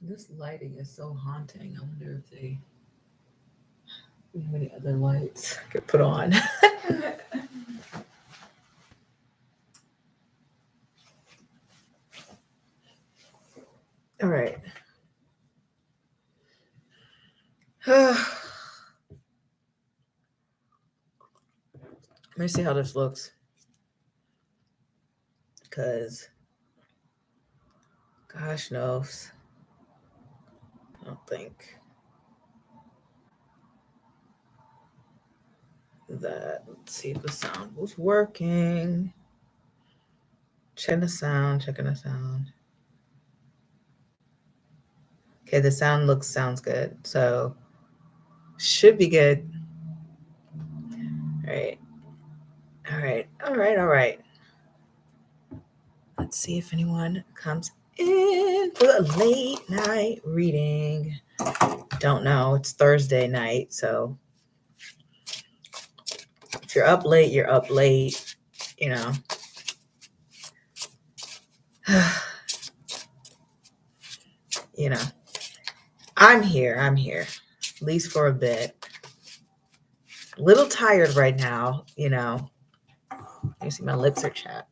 This lighting is so haunting. I wonder if they have any other lights I could put on. All right. Let me see how this looks. Because, gosh knows, I don't think that. Let's see if the sound was working. Checking the sound, checking the sound. Okay, the sounds good. So should be good. All right. All right. Let's see if anyone comes in for a late night reading. Don't know. It's Thursday night, so if you're up late, you're up late, you know. You know. I'm here, at least for a bit. A little tired right now, you know. You see my lips are chapped.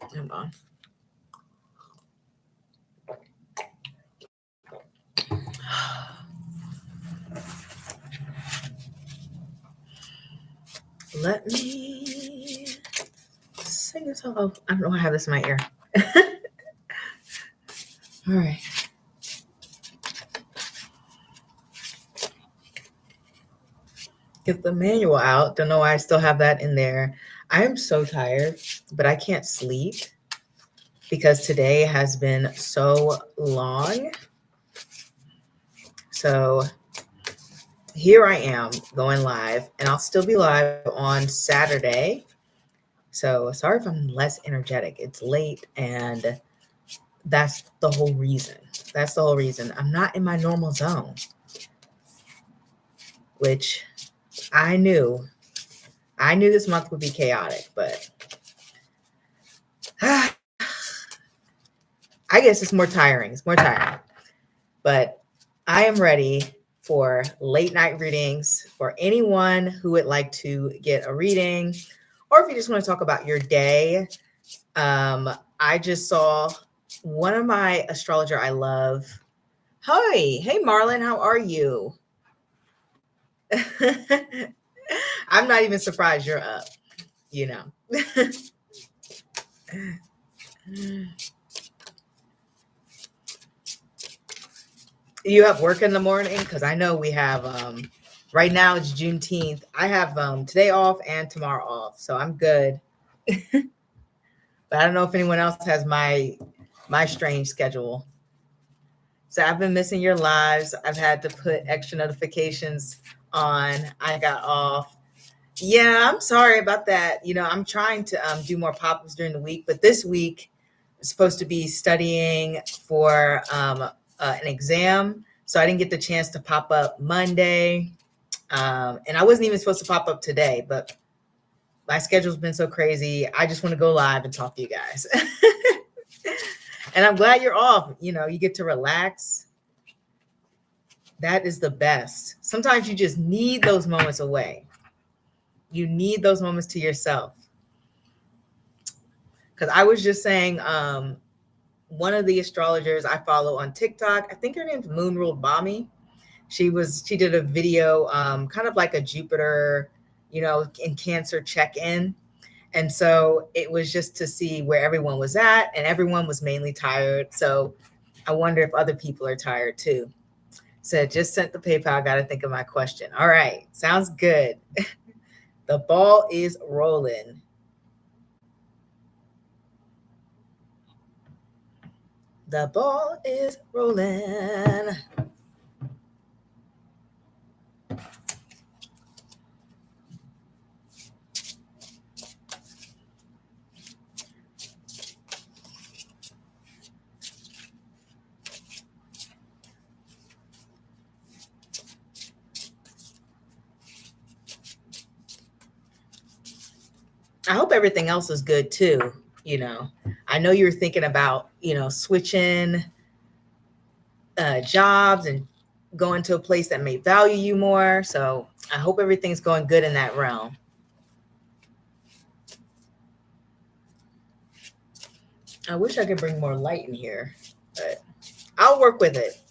Hold on. Let me sing a song. Oh, I don't know. I have this in my ear. All right. Get the manual out. Don't know why I still have that in there. I am so tired, but I can't sleep because today has been so long. So here I am going live, and I'll still be live on Saturday. So sorry if I'm less energetic. It's late, and that's the whole reason. That's the whole reason. I'm not in my normal zone, which I knew this month would be chaotic, but I guess it's more tiring. It's more tiring. But I am ready for late night readings for anyone who would like to get a reading, or if you just want to talk about your day. I just saw one of my astrologer I love. Hi, hey Marlon, how are you? I'm not even surprised you're up, you know. You have work in the morning? Because I know we have right now it's Juneteenth. I have today off and tomorrow off, so I'm good. But I don't know if anyone else has my strange schedule. So I've been missing your lives. I've had to put extra notifications on. I got off. Yeah, I'm sorry about that. You know, I'm trying to do more pop-ups during the week, but this week I'm supposed to be studying for an exam. So I didn't get the chance to pop up Monday. And I wasn't even supposed to pop up today, but my schedule's been so crazy. I just want to go live and talk to you guys. And I'm glad you're off. You know, you get to relax. That is the best. Sometimes you just need those moments away. You need those moments to yourself. Because I was just saying, one of the astrologers I follow on TikTok, I think her name's Moon Ruled Bami. She did a video, kind of like a Jupiter, you know, in Cancer check-in. And so it was just to see where everyone was at, and everyone was mainly tired. So I wonder if other people are tired too. So just sent the PayPal. Got to think of my question. All right. Sounds good. The ball is rolling. The ball is rolling. I hope everything else is good too. You know, I know you're thinking about, you know, switching jobs and go into a place that may value you more. So I hope everything's going good in that realm. I wish I could bring more light in here, but I'll work with it.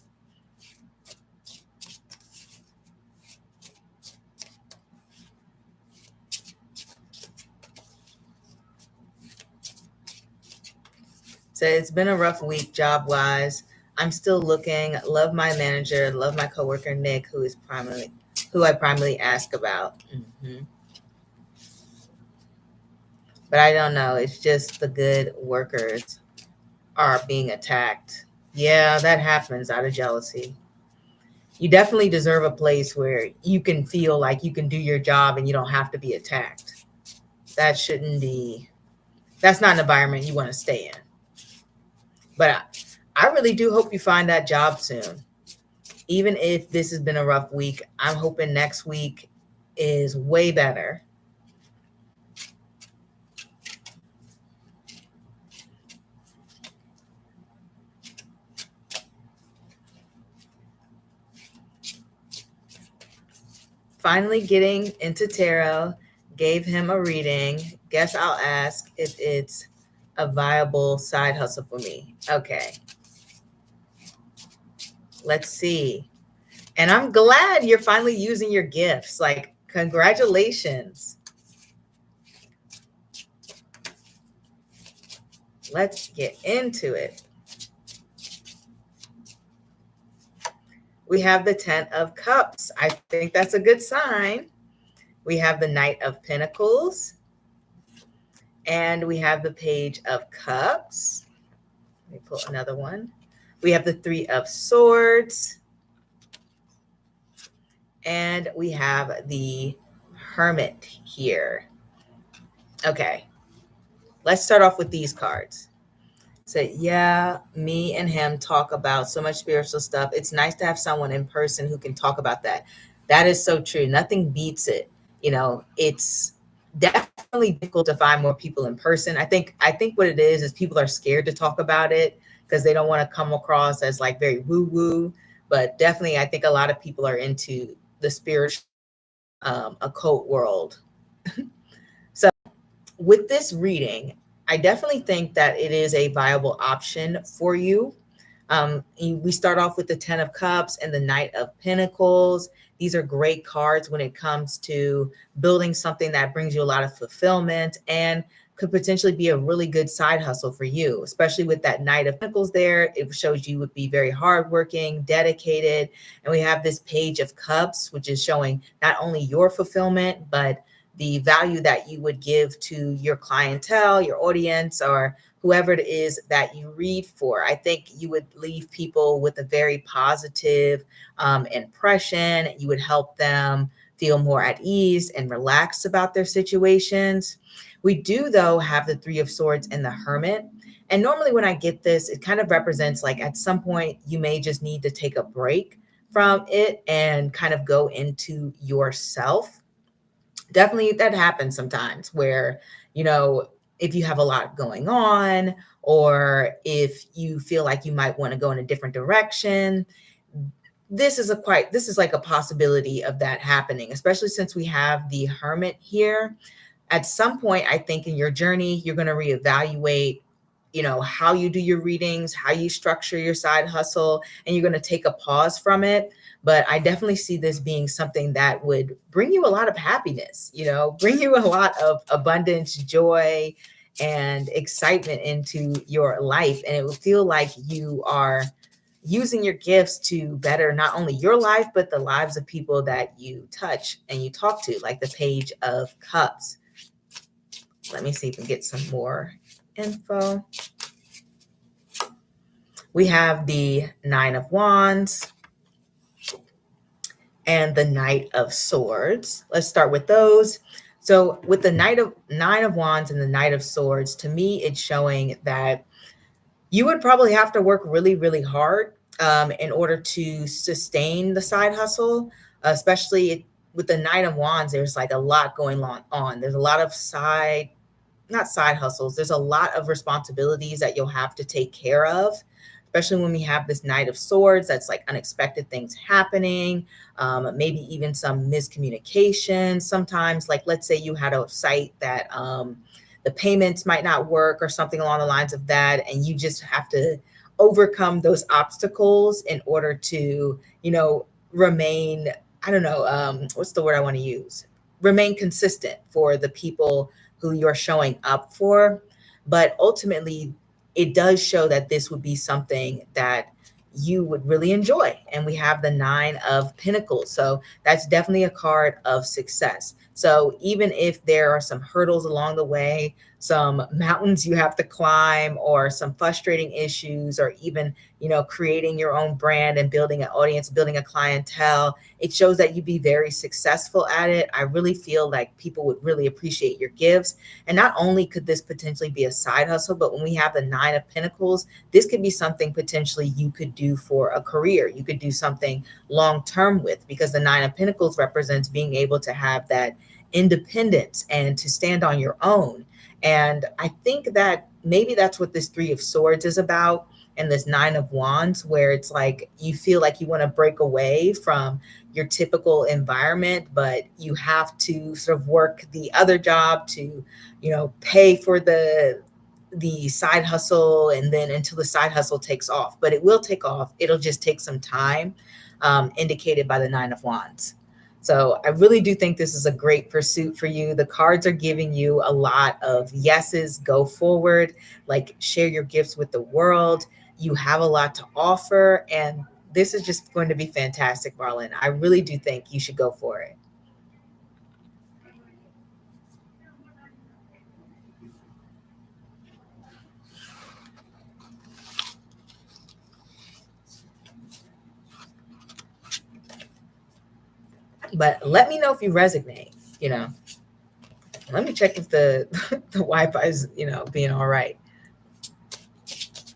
So it's been a rough week job wise. I'm still looking. Love my manager. Love my coworker Nick, who I primarily ask about. Mm-hmm. But I don't know. It's just the good workers are being attacked. Yeah, that happens out of jealousy. You definitely deserve a place where you can feel like you can do your job and you don't have to be attacked. That shouldn't be, that's not an environment you want to stay in. But I really do hope you find that job soon. Even if this has been a rough week, I'm hoping next week is way better. Finally getting into tarot, gave him a reading. Guess I'll ask if it's a viable side hustle for me. Okay. Let's see. And I'm glad you're finally using your gifts. Like, congratulations. Let's get into it. We have the 10 of Cups. I think that's a good sign. We have the Knight of Pentacles. And we have the Page of Cups. Let me pull another one. We have the 3 of Swords. And we have the Hermit here. Okay. Let's start off with these cards. So yeah, me and him talk about so much spiritual stuff. It's nice to have someone in person who can talk about that. That is so true. Nothing beats it. You know, it's definitely difficult to find more people in person. I think what it is people are scared to talk about it because they don't want to come across as like very woo woo. But definitely, I think a lot of people are into the spiritual occult world. So with this reading, I definitely think that it is a viable option for you. We start off with the 10 of Cups and the Knight of Pentacles. These are great cards when it comes to building something that brings you a lot of fulfillment and could potentially be a really good side hustle for you, especially with that Knight of Pentacles there. It shows you would be very hardworking, dedicated. And we have this Page of Cups, which is showing not only your fulfillment, but the value that you would give to your clientele, your audience, or whoever it is that you read for. I think you would leave people with a very positive impression. You would help them feel more at ease and relaxed about their situations. We do, though, have the 3 of Swords and the Hermit. And normally when I get this, it kind of represents like at some point you may just need to take a break from it and kind of go into yourself. Definitely that happens sometimes where, you know, if you have a lot going on or if you feel like you might want to go in a different direction, this is like a possibility of that happening, especially since we have the Hermit here. At some point, I think in your journey, you're going to reevaluate, you know, how you do your readings, how you structure your side hustle, and you're going to take a pause from it. But I definitely see this being something that would bring you a lot of happiness, you know, bring you a lot of abundance, joy, and excitement into your life. And it will feel like you are using your gifts to better not only your life, but the lives of people that you touch and you talk to, like the Page of Cups. Let me see if we can get some more info. We have the 9 of Wands and the Knight of Swords. Let's start with those. So with the 9 of Wands and the Knight of Swords, to me, it's showing that you would probably have to work really, really hard in order to sustain the side hustle, especially with the 9 of Wands. There's like a lot going on. There's a lot of not side hustles. There's a lot of responsibilities that you'll have to take care of, especially when we have this Knight of Swords, that's like unexpected things happening, maybe even some miscommunication. Sometimes, like let's say you had a site that the payments might not work or something along the lines of that, and you just have to overcome those obstacles in order to, remain, I don't know, what's the word I want to use? Remain consistent for the people who you're showing up for. But ultimately, it does show that this would be something that you would really enjoy. And we have the Nine of Pentacles. So that's definitely a card of success. So even if there are some hurdles along the way, some mountains you have to climb, or some frustrating issues, or even, creating your own brand and building an audience, building a clientele, it shows that you'd be very successful at it. I really feel like people would really appreciate your gifts. And not only could this potentially be a side hustle, but when we have the Nine of Pentacles, this could be something potentially you could do for a career. You could do something long term with, because the Nine of Pentacles represents being able to have that independence and to stand on your own. And I think that maybe that's what this Three of Swords is about, and this Nine of Wands, where it's like you feel like you want to break away from your typical environment, but you have to sort of work the other job to, pay for the side hustle, and then until the side hustle takes off. But it will take off. It'll just take some time, indicated by the Nine of Wands. So I really do think this is a great pursuit for you. The cards are giving you a lot of yeses, go forward, like share your gifts with the world. You have a lot to offer, and this is just going to be fantastic, Marlon. I really do think you should go for it. But let me know if you resonate, Let me check if the the Wi-Fi is, being all right.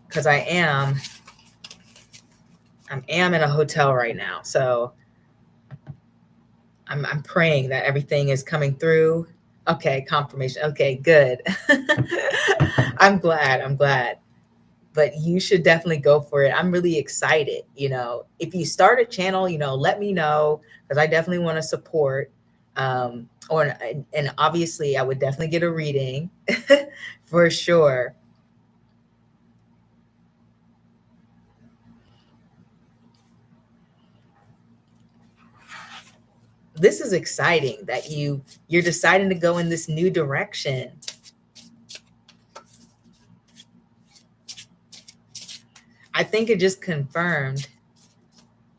Because I am in a hotel right now. So I'm praying that everything is coming through. Okay, confirmation. Okay, good. I'm glad. But you should definitely go for it. I'm really excited. If you start a channel, let me know, because I definitely want to support. And obviously I would definitely get a reading for sure. This is exciting that you're deciding to go in this new direction. I think it just confirmed.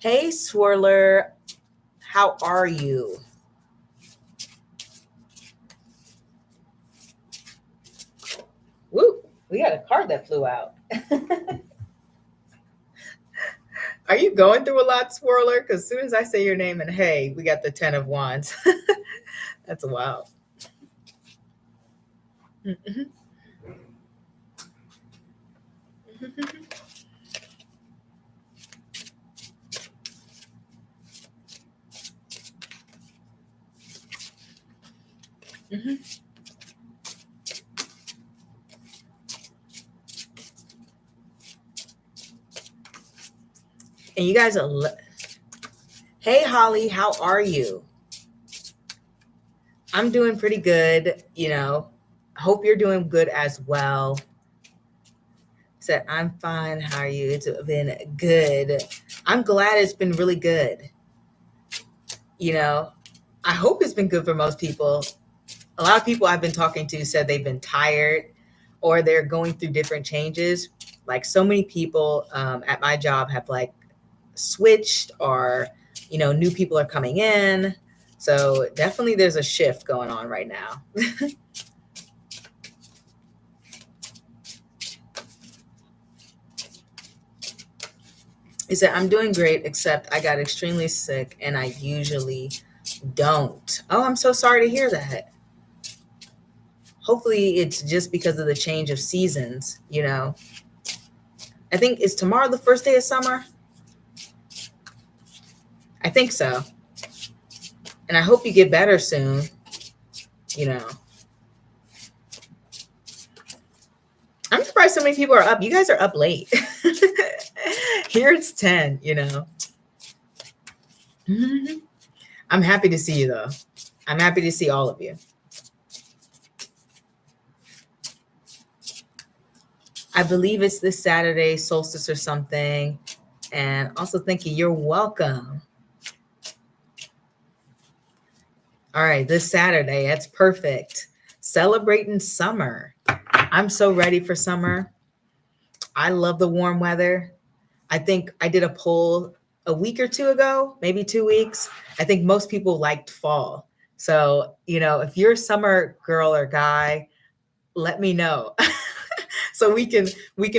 Hey, Swirler, how are you? Woo, we got a card that flew out. Are you going through a lot, Swirler? Because as soon as I say your name and hey, we got the 10 of Wands. That's wild. Mm-hmm. Mm-hmm. And you guys are, hey, Holly, how are you? I'm doing pretty good. Hope you're doing good as well. Said, I'm fine. How are you? It's been good. I'm glad it's been really good. I hope it's been good for most people. A lot of people I've been talking to said they've been tired, or they're going through different changes. Like so many people at my job have like switched, or, new people are coming in. So definitely there's a shift going on right now. He said, I'm doing great, except I got extremely sick and I usually don't. Oh, I'm so sorry to hear that. Hopefully it's just because of the change of seasons, I think, is tomorrow the first day of summer? I think so. And I hope you get better soon, I'm surprised so many people are up. You guys are up late. Here it's 10, you know. I'm happy to see you, though. I'm happy to see all of you. I believe it's this Saturday, solstice or something. And also, thank you. You're welcome. All right, this Saturday, that's perfect. Celebrating summer. I'm so ready for summer. I love the warm weather. I think I did a poll a week or two ago, maybe 2 weeks. I think most people liked fall. So, you know, if you're a summer girl or guy, let me know. So we can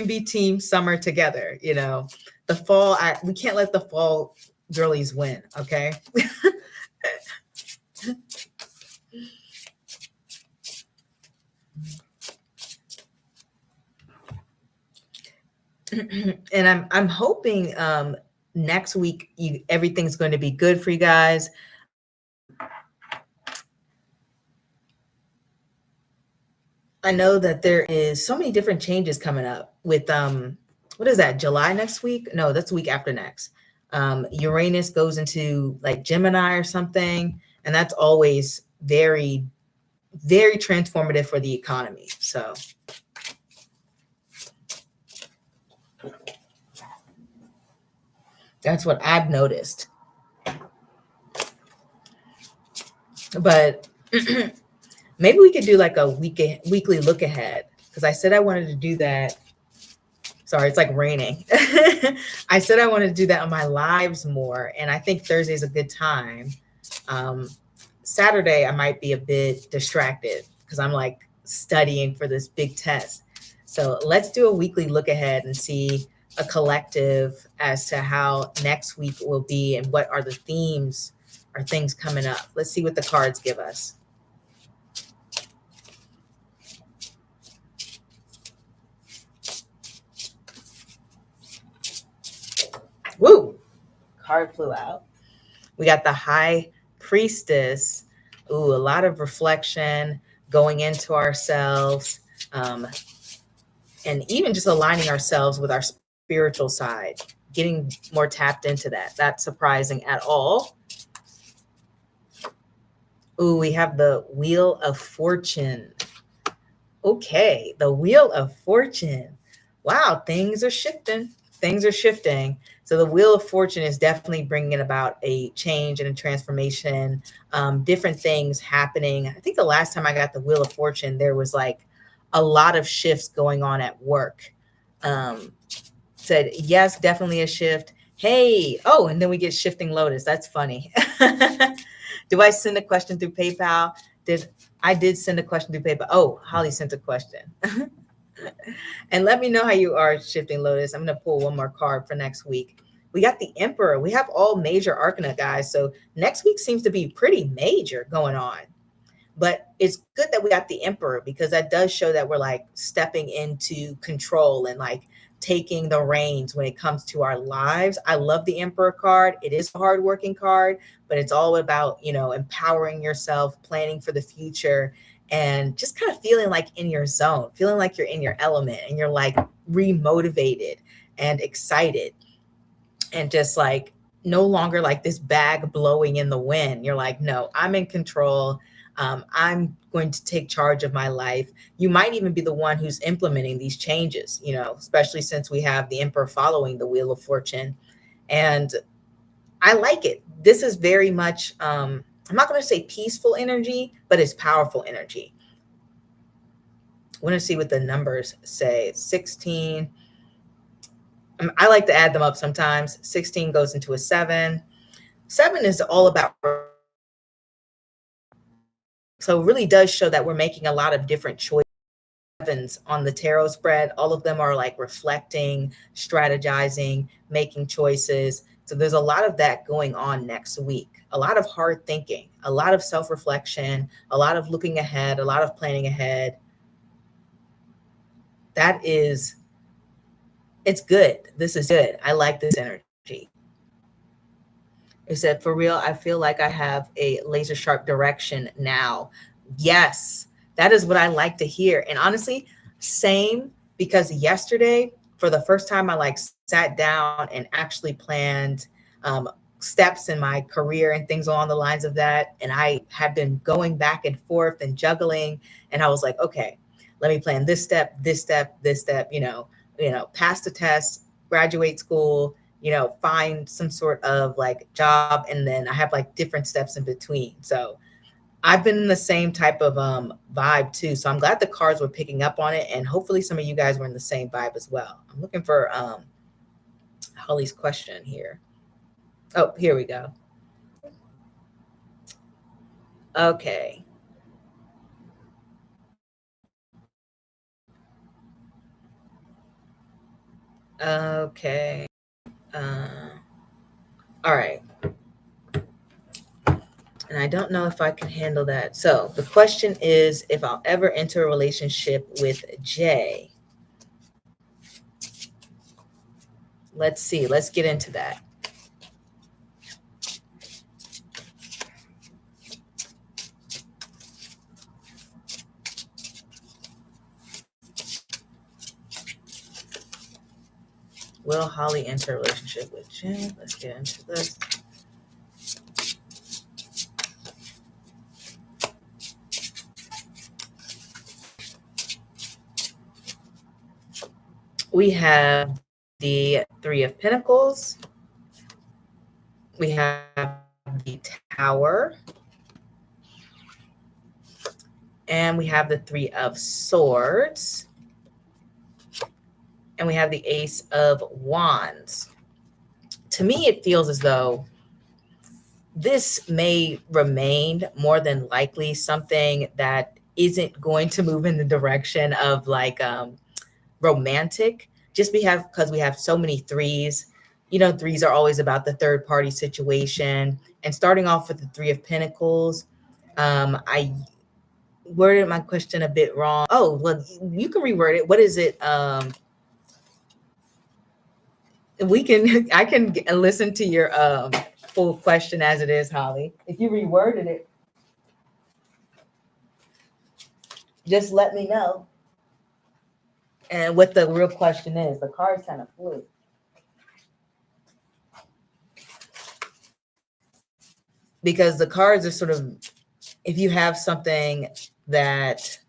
be team summer together, you know. The fall, we can't let the fall girlies win, okay? And I'm hoping next week everything's going to be good for you guys. I know that there is so many different changes coming up with what is that, July next week? No, that's the week after next. Uranus goes into like Gemini or something, and that's always very, very transformative for the economy. So that's what I've noticed. But maybe we could do like a weekly look ahead, because I said I wanted to do that. Sorry, it's like raining. I said I wanted to do that on my lives more, and I think Thursday is a good time. Saturday, I might be a bit distracted because I'm like studying for this big test. So let's do a weekly look ahead and see a collective as to how next week will be and what are the themes or things coming up. Let's see what the cards give us. Woo! Card flew out. We got the High Priestess. Ooh, a lot of reflection, going into ourselves, and even just aligning ourselves with our spiritual side, getting more tapped into that. Not surprising at all. Ooh, we have the Wheel of Fortune. Okay, the Wheel of Fortune. Wow, things are shifting. Things are shifting. So the Wheel of Fortune is definitely bringing about a change and a transformation, different things happening. I think the last time I got the Wheel of Fortune, there was like a lot of shifts going on at work. Said, yes, definitely a shift. Hey, oh, and then we get Shifting Lotus. That's funny. Do I send a question through PayPal? I did send a question through PayPal. Oh, Holly sent a question. And let me know how you are, Shifting Lotus. I'm going to pull one more card for next week. We got the Emperor. We have all major arcana, guys. So next week seems to be pretty major going on. But it's good that we got the Emperor, because that does show that we're like stepping into control and like taking the reins when it comes to our lives. I love the Emperor card. It is a hardworking card, but it's all about, you know, empowering yourself, planning for the future, and just kind of feeling like in your zone, feeling like you're in your element and you're like remotivated and excited, and just like no longer like this bag blowing in the wind. You're like, no, I'm in control. I'm going to take charge of my life. You might even be the one who's implementing these changes, you know, especially since we have the Emperor following the Wheel of Fortune. And I like it. This is very much, I'm not going to say peaceful energy, but it's powerful energy. I want to see what the numbers say. 16. I like to add them up sometimes. 16 goes into a 7. 7 is all about. So it really does show that we're making a lot of different choices on the tarot spread. All of them are like reflecting, strategizing, making choices. So there's a lot of that going on next week. A lot of hard thinking, a lot of self-reflection, a lot of looking ahead, a lot of planning ahead. It's good. This is good. I like this energy. It said, for real, I feel like I have a laser sharp direction now. Yes, that is what I like to hear. And honestly, same, because yesterday, for the first time, I like sat down and actually planned steps in my career and things along the lines of that. And I have been going back and forth and juggling. And I was like, okay, let me plan this step, this step, this step, pass the test, graduate school, find some sort of like job. And then I have like different steps in between. So I've been in the same type of vibe too. So I'm glad the cards were picking up on it. And hopefully some of you guys were in the same vibe as well. I'm looking for Holly's question here. Oh, here we go. Okay. Okay. All right. And I don't know if I can handle that. So the question is if I'll ever enter a relationship with Jay. Let's see. Let's get into that. Will Holly enter a relationship with Jay? Let's get into this. We have the Three of Pentacles. We have the Tower. And we have the Three of Swords. And we have the Ace of Wands. To me, it feels as though this may remain more than likely something that isn't going to move in the direction of like romantic, just because we have so many threes. Threes are always about the third party situation. And starting off with the Three of Pentacles, I worded my question a bit wrong. Oh, well, you can reword it. What is it? I can listen to your full question as it is, Holly. If you reworded it, just let me know. And what the real question is. The cards kind of flew. Because the cards are sort of, if you have something that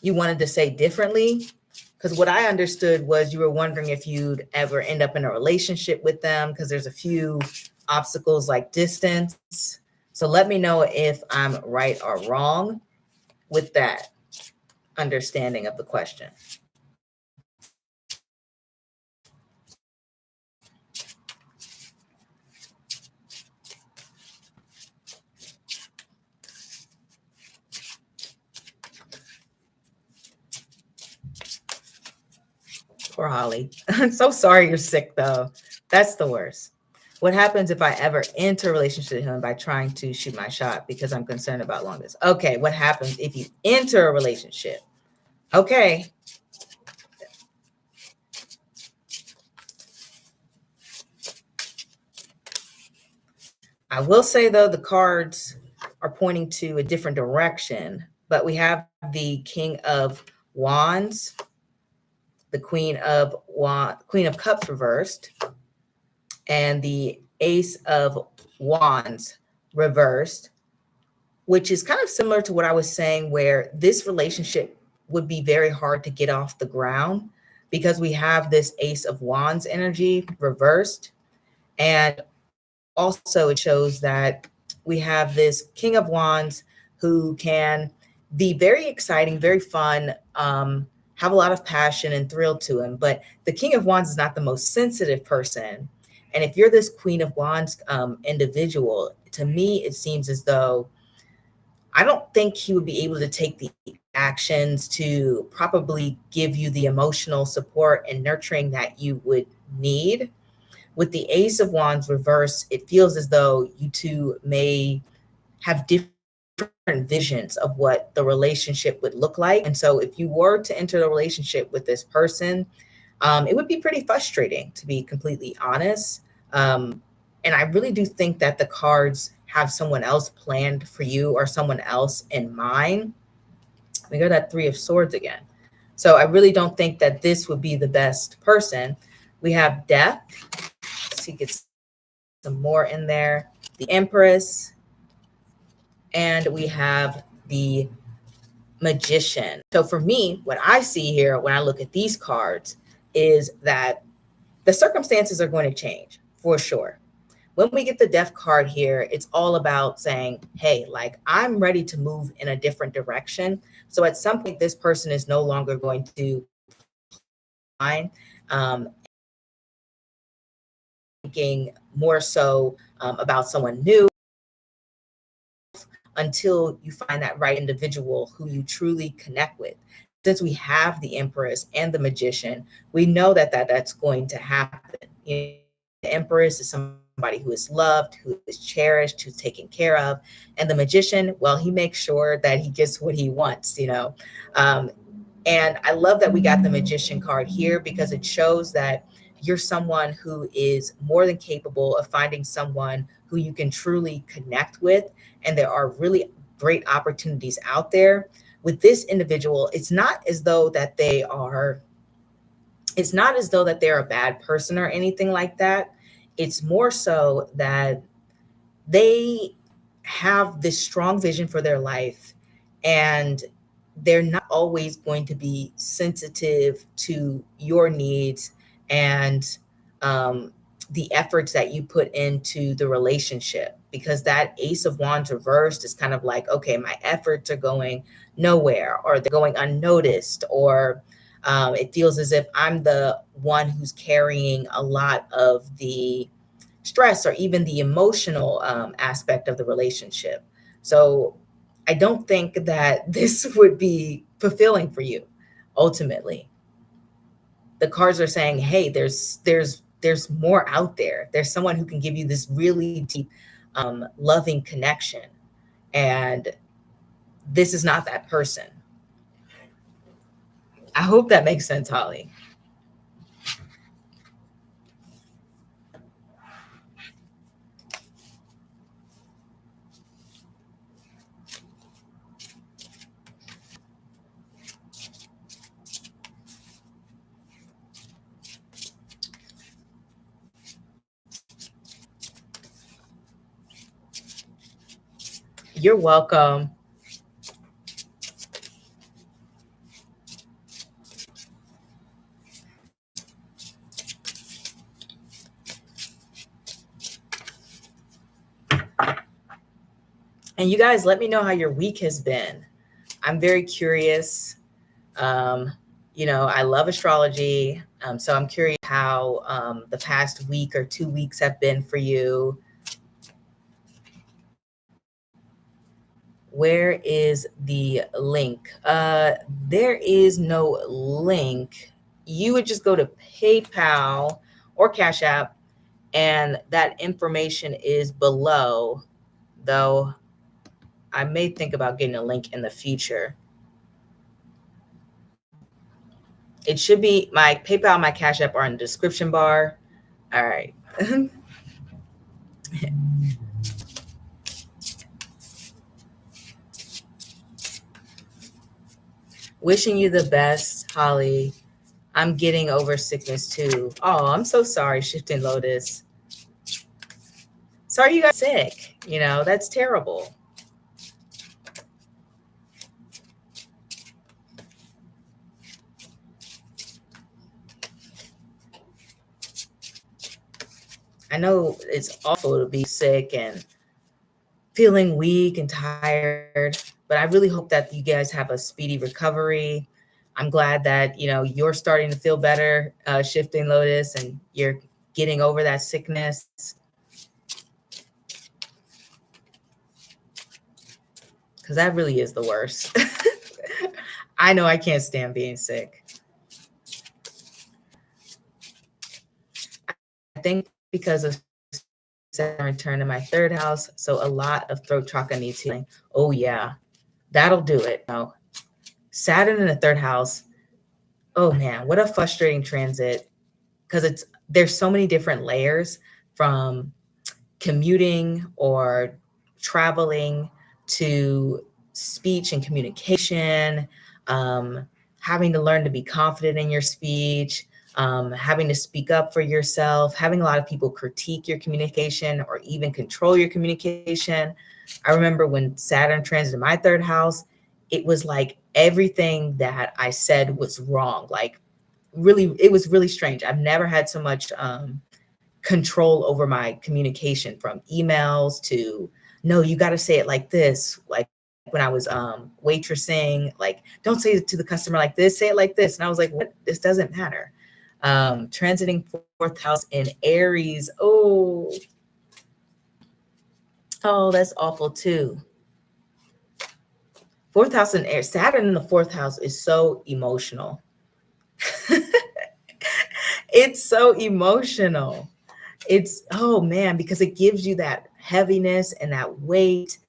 you wanted to say differently, because what I understood was you were wondering if you'd ever end up in a relationship with them, because there's a few obstacles like distance. So let me know if I'm right or wrong with that understanding of the question. Poor Holly. I'm so sorry you're sick, though. That's the worst. What happens if I ever enter a relationship with him by trying to shoot my shot because I'm concerned about long distance? Okay, what happens if you enter a relationship? Okay. I will say, though, the cards are pointing to a different direction, but we have the King of Wands, the Queen of Cups reversed, and the Ace of Wands reversed, which is kind of similar to what I was saying, where this relationship would be very hard to get off the ground because we have this Ace of Wands energy reversed. And also it shows that we have this King of Wands who can be very exciting, very fun, have a lot of passion and thrill to him. But the King of Wands is not the most sensitive person. And if you're this Queen of Wands individual, to me, it seems as though I don't think he would be able to take the actions to probably give you the emotional support and nurturing that you would need. With the Ace of Wands reverse, it feels as though you two may have different visions of what the relationship would look like. And so if you were to enter the relationship with this person, it would be pretty frustrating, to be completely honest. And I really do think that the cards have someone else planned for you or someone else in mind. We got that Three of Swords again. So I really don't think that this would be the best person. We have death. Let's see, get some more in there. The Empress, and we have the Magician. So for me, what I see here when I look at these cards is that the circumstances are going to change for sure. When we get the Death card here, it's all about saying, hey, like I'm ready to move in a different direction. So at some point, this person is no longer going to find thinking more so about someone new until you find that right individual who you truly connect with. Since we have the Empress and the Magician, we know that that's going to happen. You know, the Empress is somebody who is loved, who is cherished, who's taken care of. And the Magician, well, he makes sure that he gets what he wants, you know. And I love that we got the Magician card here because it shows that you're someone who is more than capable of finding someone who you can truly connect with. And there are really great opportunities out there. With this individual, it's not as though that they're a bad person or anything like that. It's more so that they have this strong vision for their life, and they're not always going to be sensitive to your needs and the efforts that you put into the relationship, because that Ace of Wands reversed is kind of like, okay, my efforts are going nowhere, or they're going unnoticed, or it feels as if I'm the one who's carrying a lot of the stress or even the emotional aspect of the relationship. So I don't think that this would be fulfilling for you ultimately. The cards are saying, hey, there's more out there. There's someone who can give you this really deep loving connection, and this is not that person. I hope that makes sense, Holly. You're welcome. And you guys, let me know how your week has been. I'm very curious. Um, you know, I love astrology. So I'm curious how the past week or 2 weeks have been for you. Where is the link? There is no link. You would just go to PayPal or Cash App, and that information is below, though I may think about getting a link in the future. It should be my PayPal, my Cash App are in the description bar. All right. Wishing you the best, Holly. I'm getting over sickness too. Oh, I'm so sorry, Shifting Lotus. Sorry you got sick. You know, that's terrible. I know it's awful to be sick and feeling weak and tired, but I really hope that you guys have a speedy recovery. I'm glad that, you know, you're starting to feel better, Shifting Lotus, and you're getting over that sickness. Because that really is the worst. I know I can't stand being sick. I think because of Saturn return to my third house, so a lot of throat chakra needs healing. Oh yeah, that'll do it. No, Saturn in the third house. Oh man, what a frustrating transit, because there's so many different layers, from commuting or traveling to speech and communication, having to learn to be confident in your speech, having to speak up for yourself, having a lot of people critique your communication or even control your communication. I remember when Saturn transited my third house, it was like everything that I said was wrong. Like really, it was really strange. I've never had so much control over my communication, from emails to, no, you got to say it like this. Like when I was waitressing, like, don't say it to the customer like this, say it like this. And I was like, what? This doesn't matter. Transiting fourth house in Aries. Oh, that's awful too. Fourth house in Aries. Saturn in the fourth house is so emotional. It's so emotional. It's, oh man, because it gives you that heaviness and that weight.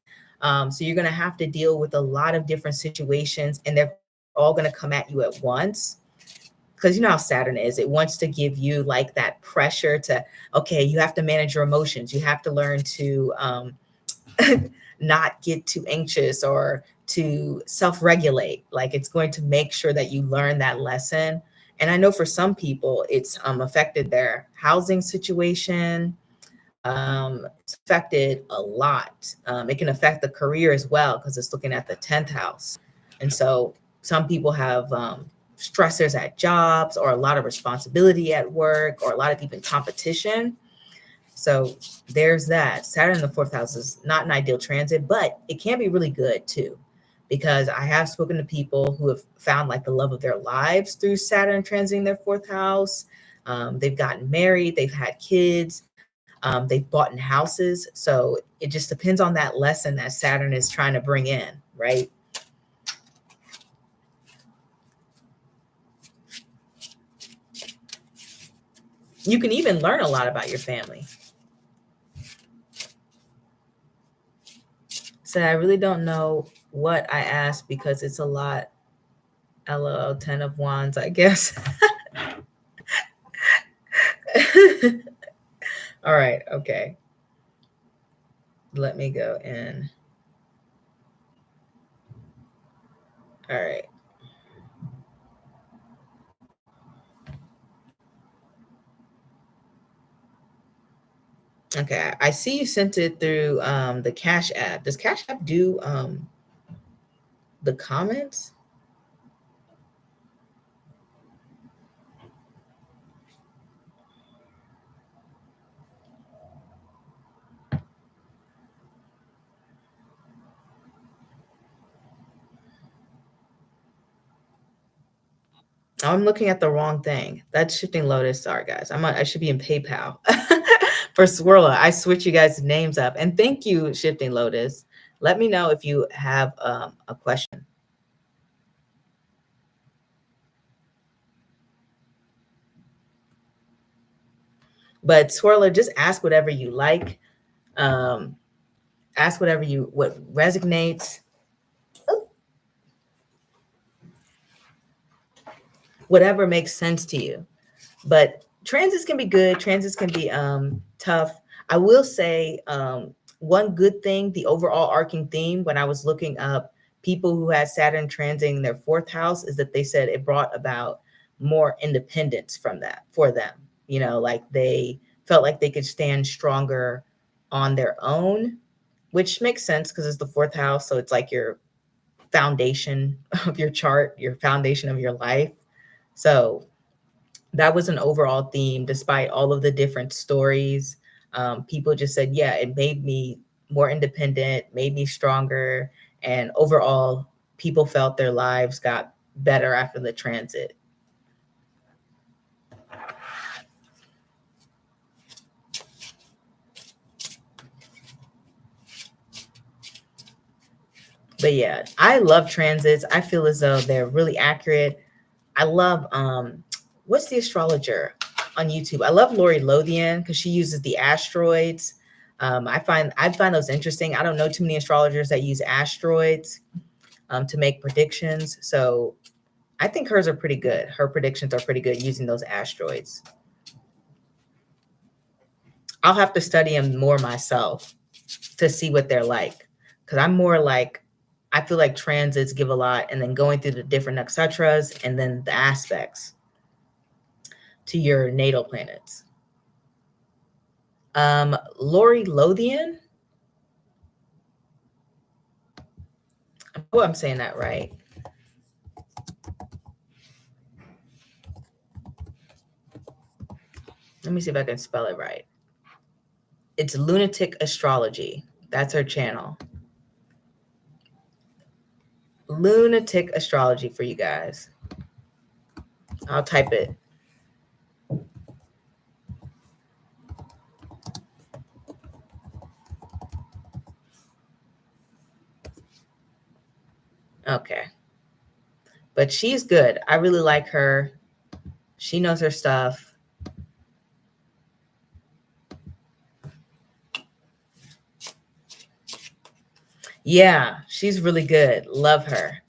So you're going to have to deal with a lot of different situations, and they're all going to come at you at once. Because you know how Saturn is. It wants to give you like that pressure to, okay, you have to manage your emotions. You have to learn to not get too anxious or to self-regulate. Like it's going to make sure that you learn that lesson. And I know for some people, it's affected their housing situation. It's affected a lot. It can affect the career as well because it's looking at the 10th house. And so some people have stressors at jobs, or a lot of responsibility at work, or a lot of even competition. So there's that. Saturn in the fourth house is not an ideal transit, but it can be really good too, because I have spoken to people who have found like the love of their lives through Saturn transiting their fourth house. They've gotten married, they've had kids, they've bought in houses. So it just depends on that lesson that Saturn is trying to bring in, right? You can even learn a lot about your family. So I really don't know what I asked because it's a lot. LOL, 10 of Wands, I guess. All right, okay. Let me go in. All right. Okay, I see you sent it through the Cash App. Does Cash App do the comments? I'm looking at the wrong thing. That's Shifting Lotus. Sorry, guys. I should be in PayPal. For Swirla, I switch you guys' names up. And thank you, Shifting Lotus. Let me know if you have a question. But Swirler, just ask whatever you like. Ask what resonates. Whatever makes sense to you. But transits can be good. Transits can be tough. I will say one good thing, the overall arcing theme when I was looking up people who had Saturn transiting their fourth house, is that they said it brought about more independence from that for them. You know, like they felt like they could stand stronger on their own, which makes sense because it's the fourth house. So it's like your foundation of your chart, your foundation of your life. So that was an overall theme, despite all of the different stories. People just said, yeah, it made me more independent, made me stronger. And overall, people felt their lives got better after the transit. But yeah, I love transits. I feel as though they're really accurate. I love, what's the astrologer on YouTube? I love Lori Lothian because she uses the asteroids. I find those interesting. I don't know too many astrologers that use asteroids to make predictions. So I think hers are pretty good. Her predictions are pretty good using those asteroids. I'll have to study them more myself to see what they're like, because I'm more like I feel like transits give a lot, and then going through the different nakshatras and then the aspects to your natal planets. Lori Lothian. I hope I'm saying that right. Let me see if I can spell it right. It's Lunatic Astrology. That's her channel. Lunatic Astrology for you guys. I'll type it. Okay. But she's good. I really like her. She knows her stuff. Yeah, she's really good. Love her.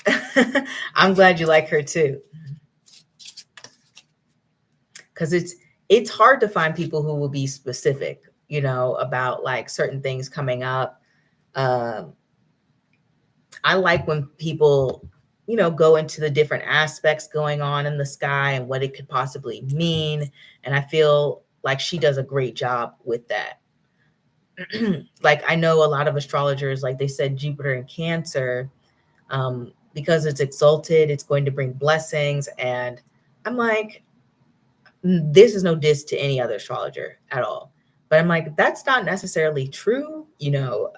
I'm glad you like her too. Because it's hard to find people who will be specific, you know, about like certain things coming up. I like when people, you know, go into the different aspects going on in the sky and what it could possibly mean. And I feel like she does a great job with that. Like I know a lot of astrologers, like they said, Jupiter in Cancer, because it's exalted, it's going to bring blessings. And I'm like, this is no diss to any other astrologer at all. But I'm like, that's not necessarily true. You know,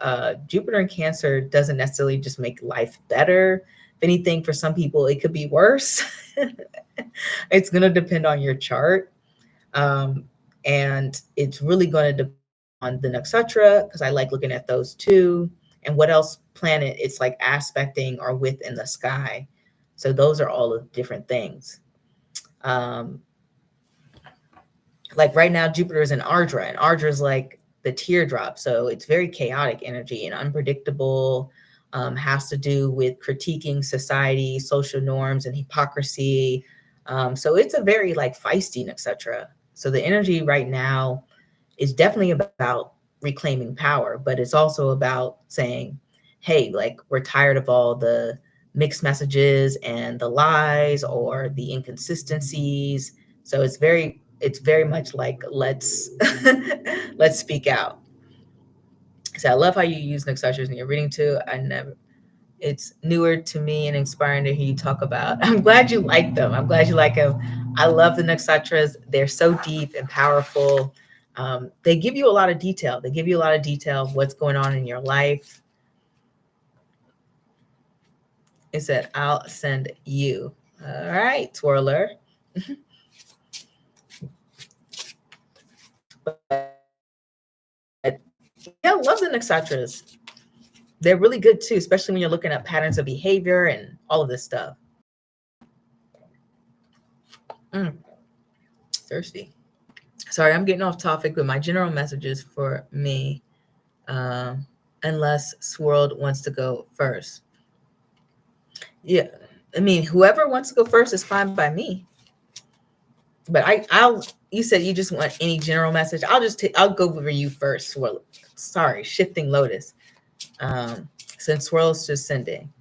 Jupiter in Cancer doesn't necessarily just make life better. If anything, for some people, it could be worse. It's going to depend on your chart. And it's really going to depend on the nakshatra, because I like looking at those too. And what else planet it's like aspecting or with in the sky. So those are all the different things. Like right now, Jupiter is in Ardra, and Ardra is like the teardrop. So it's very chaotic energy and unpredictable, has to do with critiquing society, social norms, and hypocrisy. So it's a very like feisty, etc. So the energy right now is definitely about reclaiming power, but it's also about saying, hey, like we're tired of all the mixed messages and the lies or the inconsistencies. So it's very much like let's let's speak out. So I love how you use nakshatras in your reading too. It's newer to me and inspiring to hear you talk about. I'm glad you like them. I'm glad you like them. I love the nakshatras. They're so deep and powerful. They give you a lot of detail. They give you a lot of detail of what's going on in your life. It said, I'll send you. All right, twirler. But yeah, I love the nakshatras. They're really good too, especially when you're looking at patterns of behavior and all of this stuff. Thirsty. Sorry, I'm getting off topic with my general messages for me. Unless Swirled wants to go first. Yeah, I mean, whoever wants to go first is fine by me. But I'll. You said you just want any general message. I'll go over you first. Swirl. Sorry, Shifting Lotus. Since Swirl's just sending.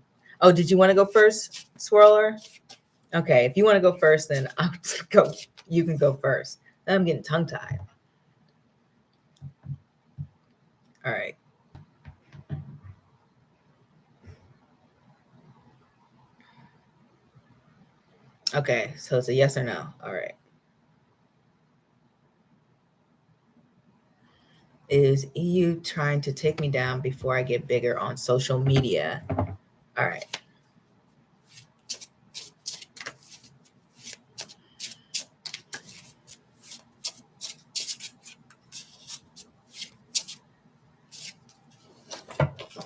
Oh, did you want to go first, Swirler? Okay, if you want to go first, then I'll go. You can go first. I'm getting tongue tied. All right. Okay, so it's a yes or no. All right. Is EU trying to take me down before I get bigger on social media? All right.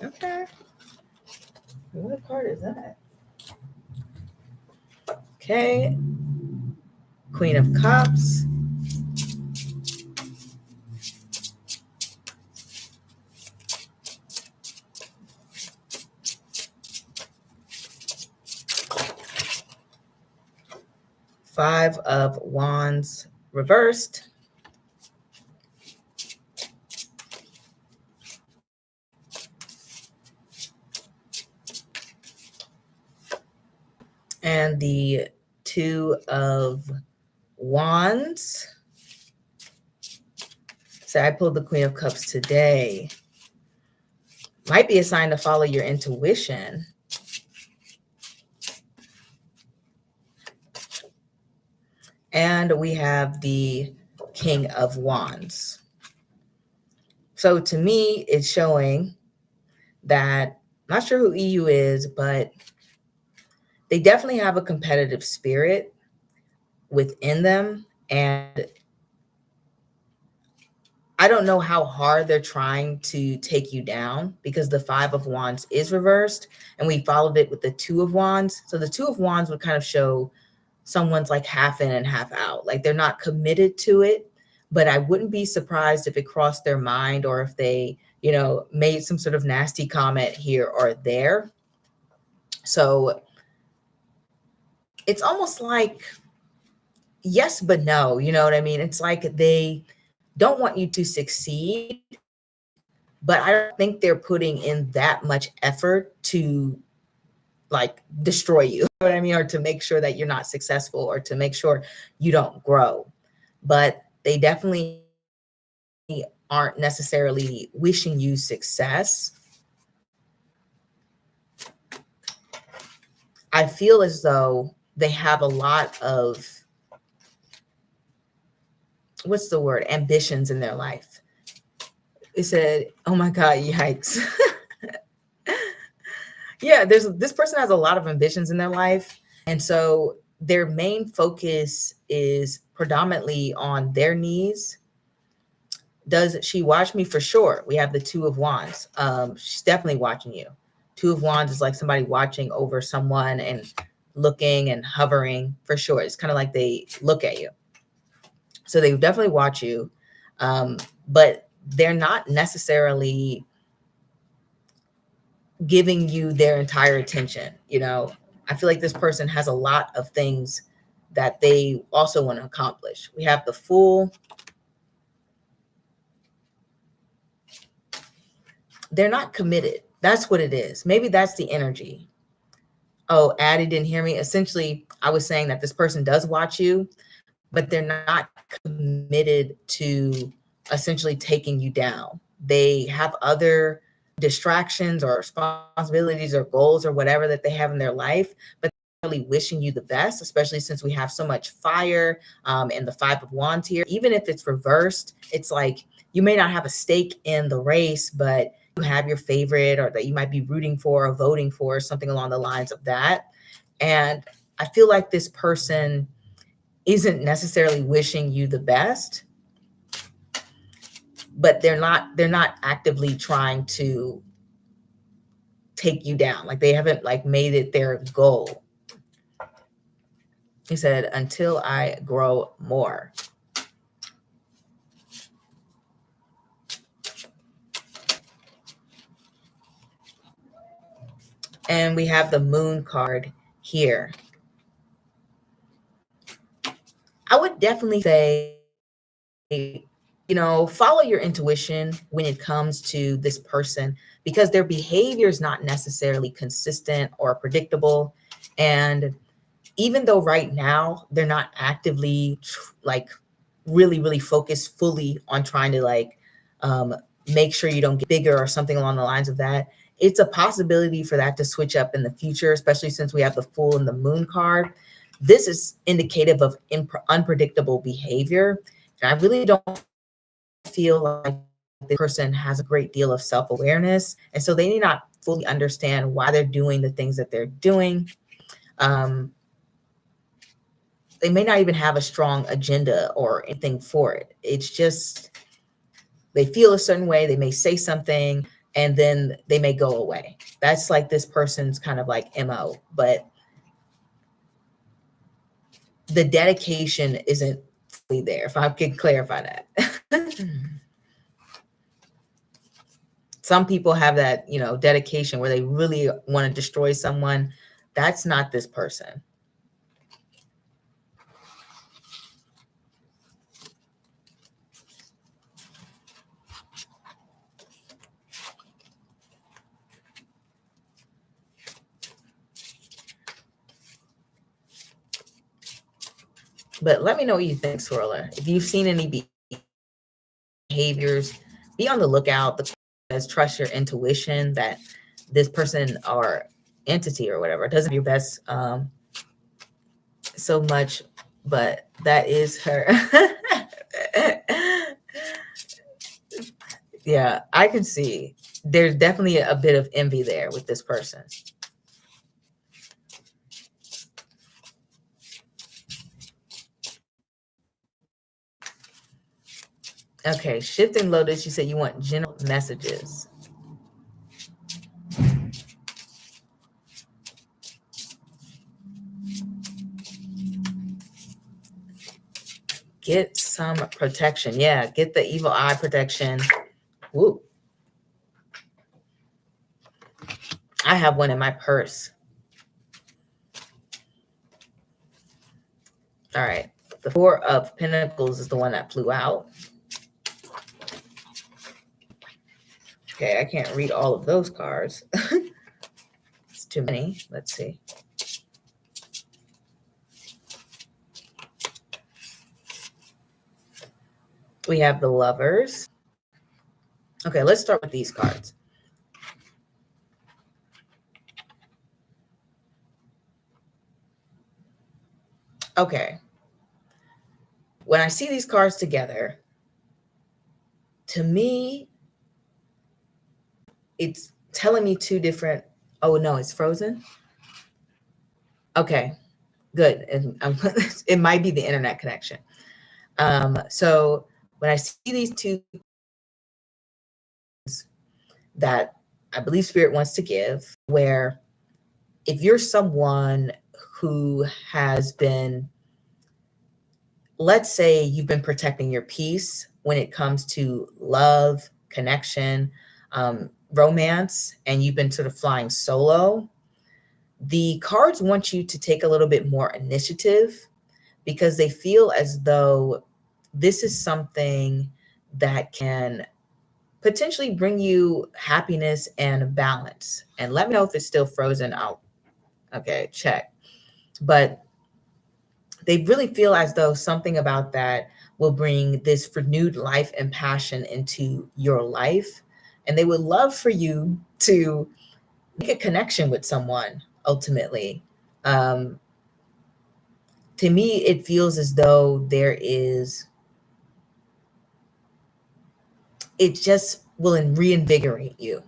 Okay. What card is that? Okay. Queen of Cups. Five of Wands reversed. and the Two of Wands. So I pulled the Queen of Cups today. Might be a sign to follow your intuition. And we have the King of Wands. So to me, it's showing that, I'm not sure who EU is, but they definitely have a competitive spirit within them. And I don't know how hard they're trying to take you down, because the Five of Wands is reversed and we followed it with the Two of Wands. So the Two of Wands would kind of show someone's like half in and half out. Like they're not committed to it, but I wouldn't be surprised if it crossed their mind, or if they, made some sort of nasty comment here or there. So it's almost like yes, but no, you know what I mean? It's like they don't want you to succeed, but I don't think they're putting in that much effort to like destroy you, you know what I mean? Or to make sure that you're not successful, or to make sure you don't grow. But they definitely aren't necessarily wishing you success. I feel as though they have a lot of, what's the word, ambitions in their life. It said, oh my God, yikes. Yeah, this person has a lot of ambitions in their life. And so their main focus is predominantly on their needs. Does she watch me? For sure. We have the Two of Wands. She's definitely watching you. Two of Wands is like somebody watching over someone and looking and hovering, for sure. It's kind of like they look at you. So they definitely watch you. But they're not necessarily giving you their entire attention. I feel like this person has a lot of things that they also want to accomplish. We have the Fool. They're not committed. That's what it is. Maybe that's the energy. Oh, Addie didn't hear me. Essentially, I was saying that this person does watch you, but they're not committed to essentially taking you down. They have other distractions or responsibilities or goals or whatever that they have in their life, but they're really wishing you the best, especially since we have so much fire and the Five of Wands here. Even if it's reversed, it's like you may not have a stake in the race, but you have your favorite, or that you might be rooting for or voting for, something along the lines of that. And I feel like this person isn't necessarily wishing you the best, but they're not actively trying to take you down. Like they haven't like made it their goal. He said, until I grow more. And we have the Moon card here. I would definitely say, follow your intuition when it comes to this person, because their behavior is not necessarily consistent or predictable. And even though right now they're not actively like really, really focused fully on trying to like make sure you don't get bigger or something along the lines of that, it's a possibility for that to switch up in the future, especially since we have the Fool and the Moon card. This is indicative of unpredictable behavior. And I really don't feel like the person has a great deal of self-awareness. And so they may not fully understand why they're doing the things that they're doing. They may not even have a strong agenda or anything for it. It's just they feel a certain way. They may say something and then they may go away. That's like this person's kind of like MO, but the dedication isn't fully there, if I could clarify that. Some people have that, dedication where they really want to destroy someone. That's not this person. But let me know what you think, Swirler. If you've seen any behaviors, be on the lookout. The says trust your intuition that this person or entity or whatever doesn't have your best so much, but that is her. Yeah, I can see there's definitely a bit of envy there with this person. Okay, shifting Lotus, you said you want general messages. Get some protection. Yeah, get the evil eye protection. Woo. I have one in my purse. All right. The Four of Pentacles is the one that flew out. Okay, I can't read all of those cards. It's too many. Let's see. We have the Lovers. Okay, let's start with these cards. Okay. When I see these cards together, to me, it's telling me two different. Oh, no, it's frozen. Okay, good. And it might be the internet connection. So when I see these two that I believe Spirit wants to give, where if you're someone who has been, let's say you've been protecting your peace when it comes to love, connection, romance, and you've been sort of flying solo, the cards want you to take a little bit more initiative because they feel as though this is something that can potentially bring you happiness and balance. And let me know if it's still frozen out. Okay, check. But they really feel as though something about that will bring this renewed life and passion into your life. And they would love for you to make a connection with someone ultimately. To me, it feels as though it just will reinvigorate you.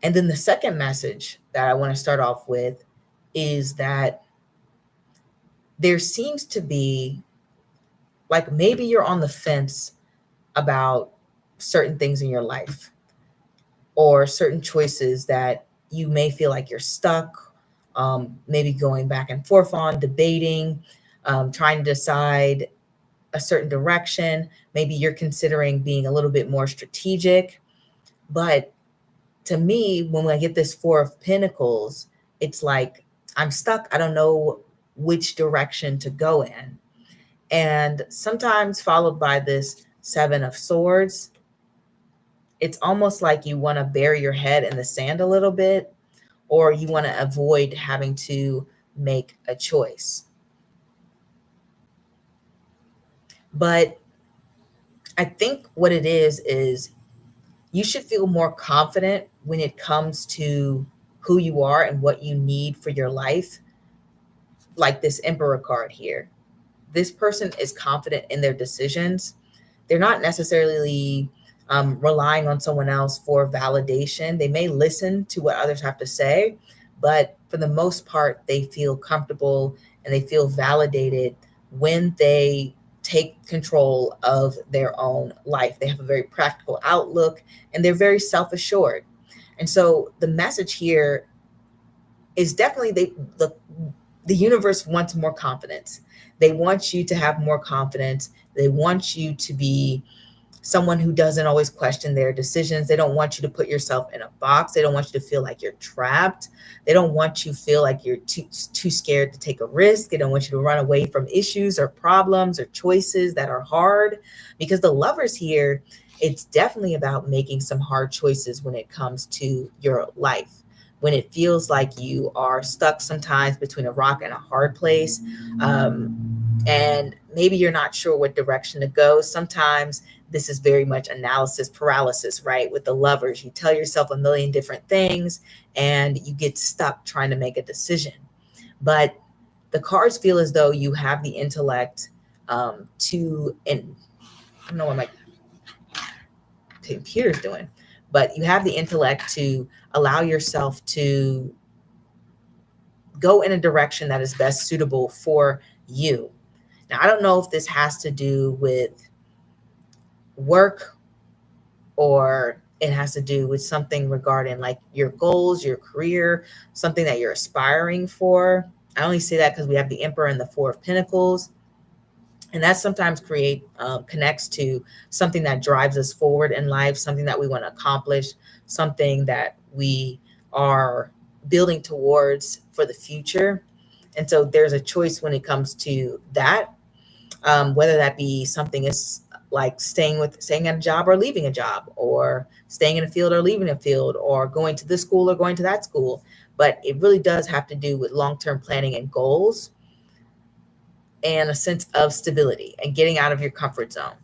And then the second message that I want to start off with is that there seems to be, like, maybe you're on the fence about certain things in your life or certain choices that you may feel like you're stuck, maybe going back and forth on, debating, trying to decide a certain direction. Maybe you're considering being a little bit more strategic. But to me, when I get this Four of Pentacles, it's like I'm stuck. I don't know which direction to go in. And sometimes followed by this Seven of Swords, it's almost like you want to bury your head in the sand a little bit, or you want to avoid having to make a choice. But I think what it is you should feel more confident when it comes to who you are and what you need for your life. Like this Emperor card here. This person is confident in their decisions. They're not necessarily relying on someone else for validation. They may listen to what others have to say, but for the most part, they feel comfortable and they feel validated when they take control of their own life. They have a very practical outlook and they're very self-assured. And so the message here is definitely the universe wants more confidence. They want you to have more confidence. They want you to be someone who doesn't always question their decisions. They don't want you to put yourself in a box. They don't want you to feel like you're trapped. They don't want you to feel like you're too scared to take a risk. They don't want you to run away from issues or problems or choices that are hard. Because the Lovers here, it's definitely about making some hard choices when it comes to your life. When it feels like you are stuck sometimes between a rock and a hard place, and maybe you're not sure what direction to go. Sometimes this is very much analysis paralysis, right? With the Lovers, you tell yourself a million different things and you get stuck trying to make a decision. But the cards feel as though you have the intellect to, and I don't know what my computer's doing, but you have the intellect to allow yourself to go in a direction that is best suitable for you. Now, I don't know if this has to do with work or it has to do with something regarding like your goals, your career, something that you're aspiring for. I only say that because we have the Emperor and the Four of Pentacles. And that sometimes connects to something that drives us forward in life, something that we want to accomplish, something that we are building towards for the future. And so there's a choice when it comes to that, whether that be something is like staying at a job or leaving a job, or staying in a field or leaving a field, or going to this school or going to that school. But it really does have to do with long-term planning and goals, and a sense of stability and getting out of your comfort zone.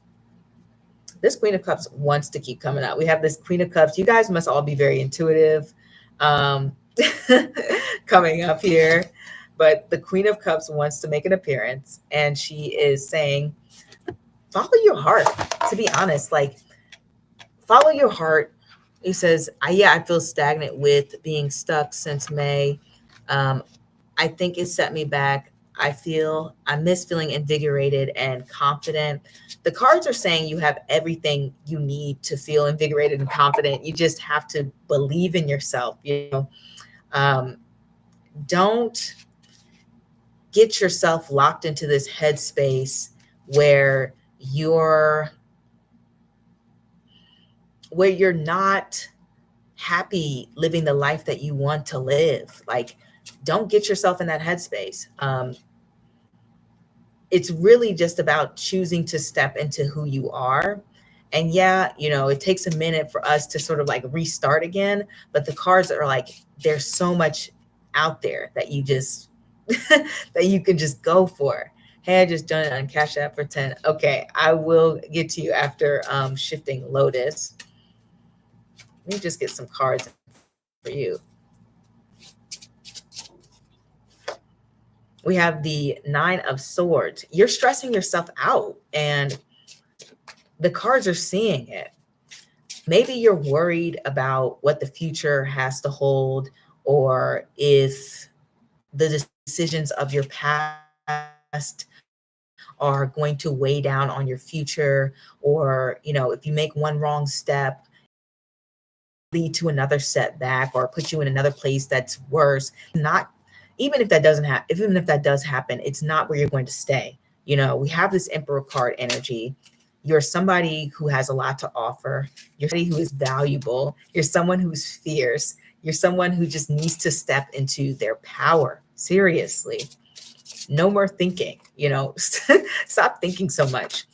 This Queen of Cups wants to keep coming out. We have this Queen of Cups. You guys must all be very intuitive coming up here. But the Queen of Cups wants to make an appearance, and she is saying, follow your heart. To be honest, like, follow your heart. He says, I feel stagnant with being stuck since May. I think it set me back. I miss feeling invigorated and confident. The cards are saying you have everything you need to feel invigorated and confident. You just have to believe in yourself. Don't get yourself locked into this headspace where you're not happy living the life that you want to live. Like, don't get yourself in that headspace. It's really just about choosing to step into who you are. And yeah, it takes a minute for us to sort of like restart again, but the cards are like, there's so much out there that you just, that you can just go for. Hey, I just done it on Cash App for 10. Okay, I will get to you after shifting Lotus. Let me just get some cards for you. We have the Nine of Swords. You're stressing yourself out, and the cards are seeing it. Maybe you're worried about what the future has to hold, or if the decisions of your past are going to weigh down on your future, or, if you make one wrong step, lead to another setback or put you in another place that's worse. Even if that does happen, it's not where you're going to stay. We have this Emperor card energy. You're somebody who has a lot to offer. You're somebody who is valuable. You're someone who's fierce. You're someone who just needs to step into their power. Seriously. No more thinking, stop thinking so much.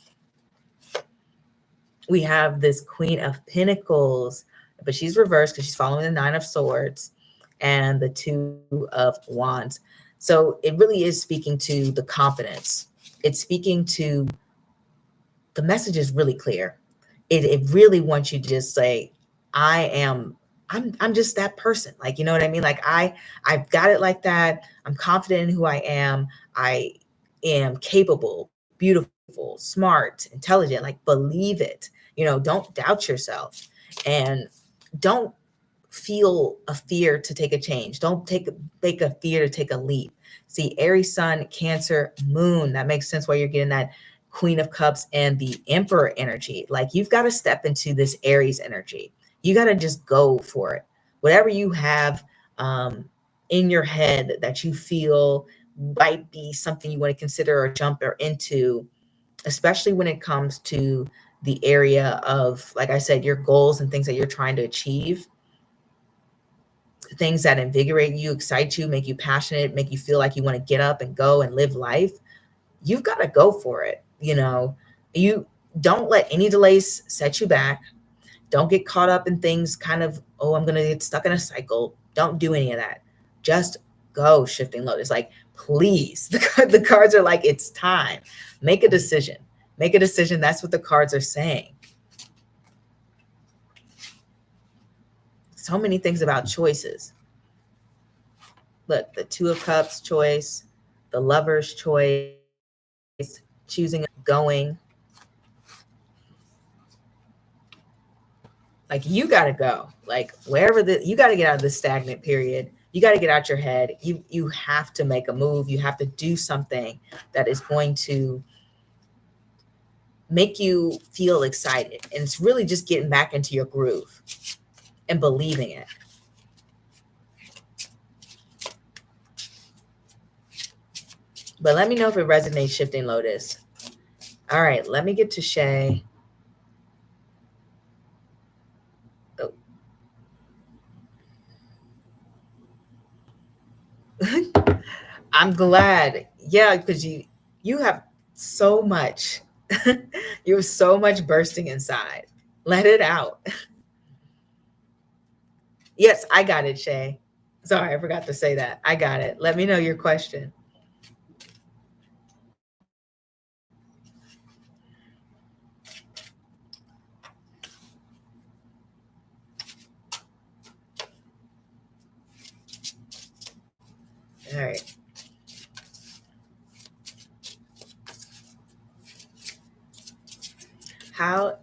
We have this Queen of Pentacles, but she's reversed because she's following the Nine of Swords and the Two of Wands. So it really is speaking to the confidence. It's speaking to, the message is really clear. It really wants you to just say, I'm just that person. Like, you know what I mean? Like, I've got it like that. I'm confident in who I am. I am capable, beautiful, smart, intelligent. Like, believe it. Don't doubt yourself, and don't feel a fear to take a change. Don't make a fear to take a leap. See, Aries Sun, Cancer, Moon. That makes sense why you're getting that Queen of Cups and the Emperor energy. Like, you've got to step into this Aries energy. You got to just go for it. Whatever you have in your head that you feel might be something you want to consider or jump into, especially when it comes to the area of, like I said, your goals and things that you're trying to achieve, things that invigorate you, excite you, make you passionate, make you feel like you want to get up and go and live life. You've got to go for it. You don't let any delays set you back. Don't get caught up in things kind of, I'm going to get stuck in a cycle. Don't do any of that. Just go, shifting Lotus. Like, Please. The cards are like, it's time. Make a decision. Make a decision. That's what the cards are saying. So many things about choices. Look, the Two of Cups choice, the Lover's choice, choosing, going. Like, you got to go. Like, wherever you got to get out of this stagnant period. You got to get out your head. You have to make a move. You have to do something that is going to make you feel excited. And it's really just getting back into your groove and believing it. But let me know if it resonates, Shifting Lotus. All right, let me get to Shay. Oh. I'm glad. Yeah, because you have so much. You have so much bursting inside. Let it out. Yes, I got it, Shay. Sorry, I forgot to say that. I got it. Let me know your question. All right. How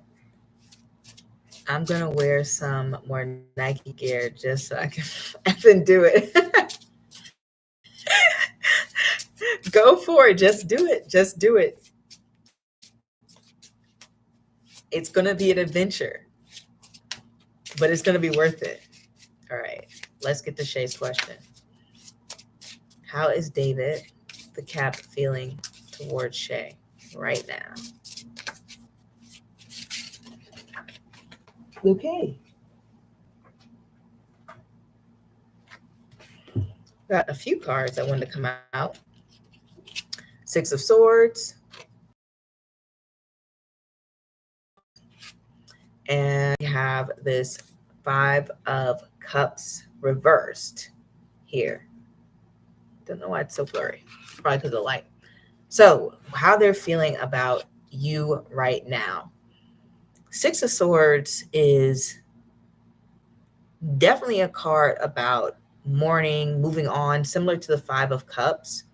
I'm gonna wear some more Nike gear just so I can effing do it. Go for it. Just do it. Just do it. It's gonna be an adventure, but it's gonna be worth it. All right. Let's get to Shay's question. How is David, the Cap, feeling towards Shay right now? Okay. Got a few cards that wanted to come out. Six of Swords. And we have this Five of Cups reversed here. Don't know why it's so blurry. Probably because of the light. So how they're feeling about you right now. Six of Swords is definitely a card about mourning, moving on, similar to the Five of Cups.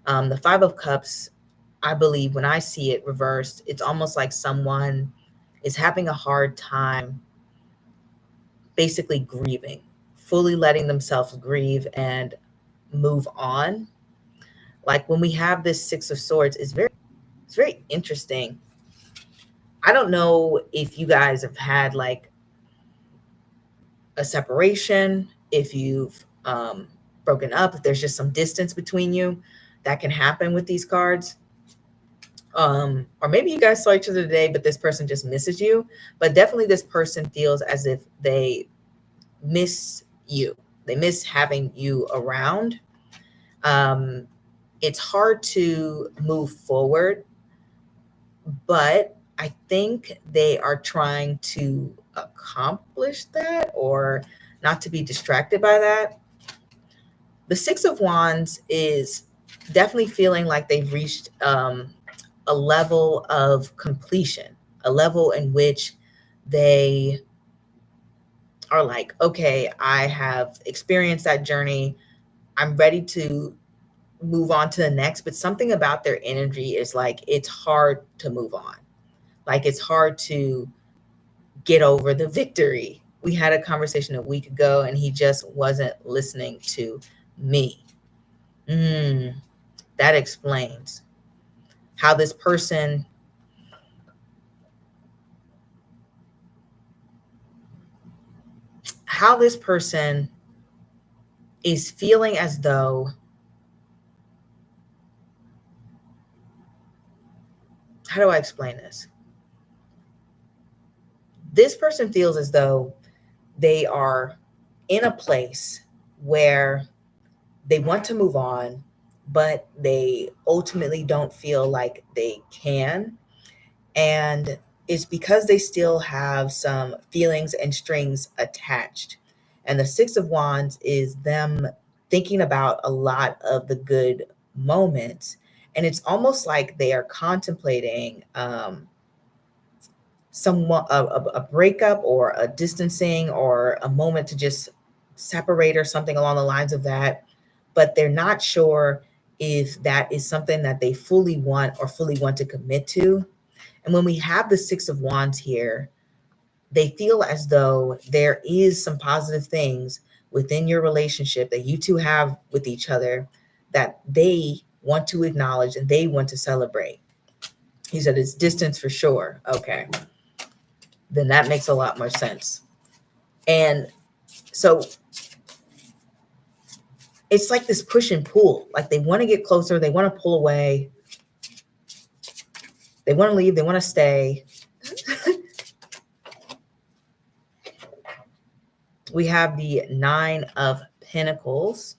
The Five of Cups, I believe when I see it reversed, it's almost like someone is having a hard time basically grieving, fully letting themselves grieve and move on. Like when we have this Six of Swords, it's very interesting. I don't know if you guys have had like a separation, if you've broken up, if there's just some distance between you. That can happen with these cards. Or maybe you guys saw each other today, but this person just misses you. But definitely this person feels as if they miss you. They miss having you around. It's hard to move forward, but I think they are trying to accomplish that or not to be distracted by that. The Six of Wands is definitely feeling like they've reached a level of completion, a level in which they are like, okay, I have experienced that journey. I'm ready to move on to the next. But something about their energy is like, it's hard to move on. Like it's hard to get over the victory. We had a conversation a week ago and he just wasn't listening to me. That explains how this person is feeling as though, how do I explain this? This person feels as though they are in a place where they want to move on, but they ultimately don't feel like they can. And it's because they still have some feelings and strings attached. And the Six of Wands is them thinking about a lot of the good moments. And it's almost like they are contemplating somewhat a breakup or a distancing or a moment to just separate or something along the lines of that. But they're not sure if that is something that they fully want or fully want to commit to. And when we have the Six of Wands here, they feel as though there is some positive things within your relationship that you two have with each other that they want to acknowledge and they want to celebrate. He said it's distance for sure. Okay. Then that makes a lot more sense. And so it's like this push and pull. Like they want to get closer, they want to pull away, they want to leave, they want to stay. We have the Nine of Pentacles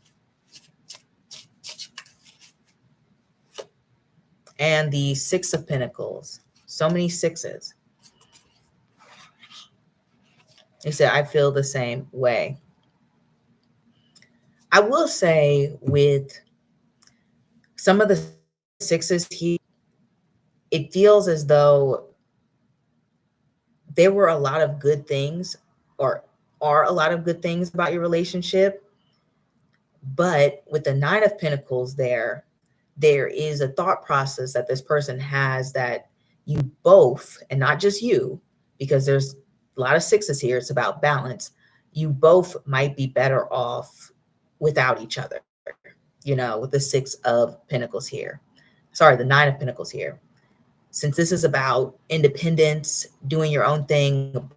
and the Six of Pentacles. So many sixes. He said, I feel the same way. I will say with some of the sixes here, it feels as though there were a lot of good things or are a lot of good things about your relationship. But with the Nine of Pentacles there is a thought process that this person has that you both, and not just you, because there's a lot of sixes here, it's about balance. You both might be better off without each other, with the Six of Pentacles here. Sorry, the Nine of Pentacles here. Since this is about independence, doing your own thing,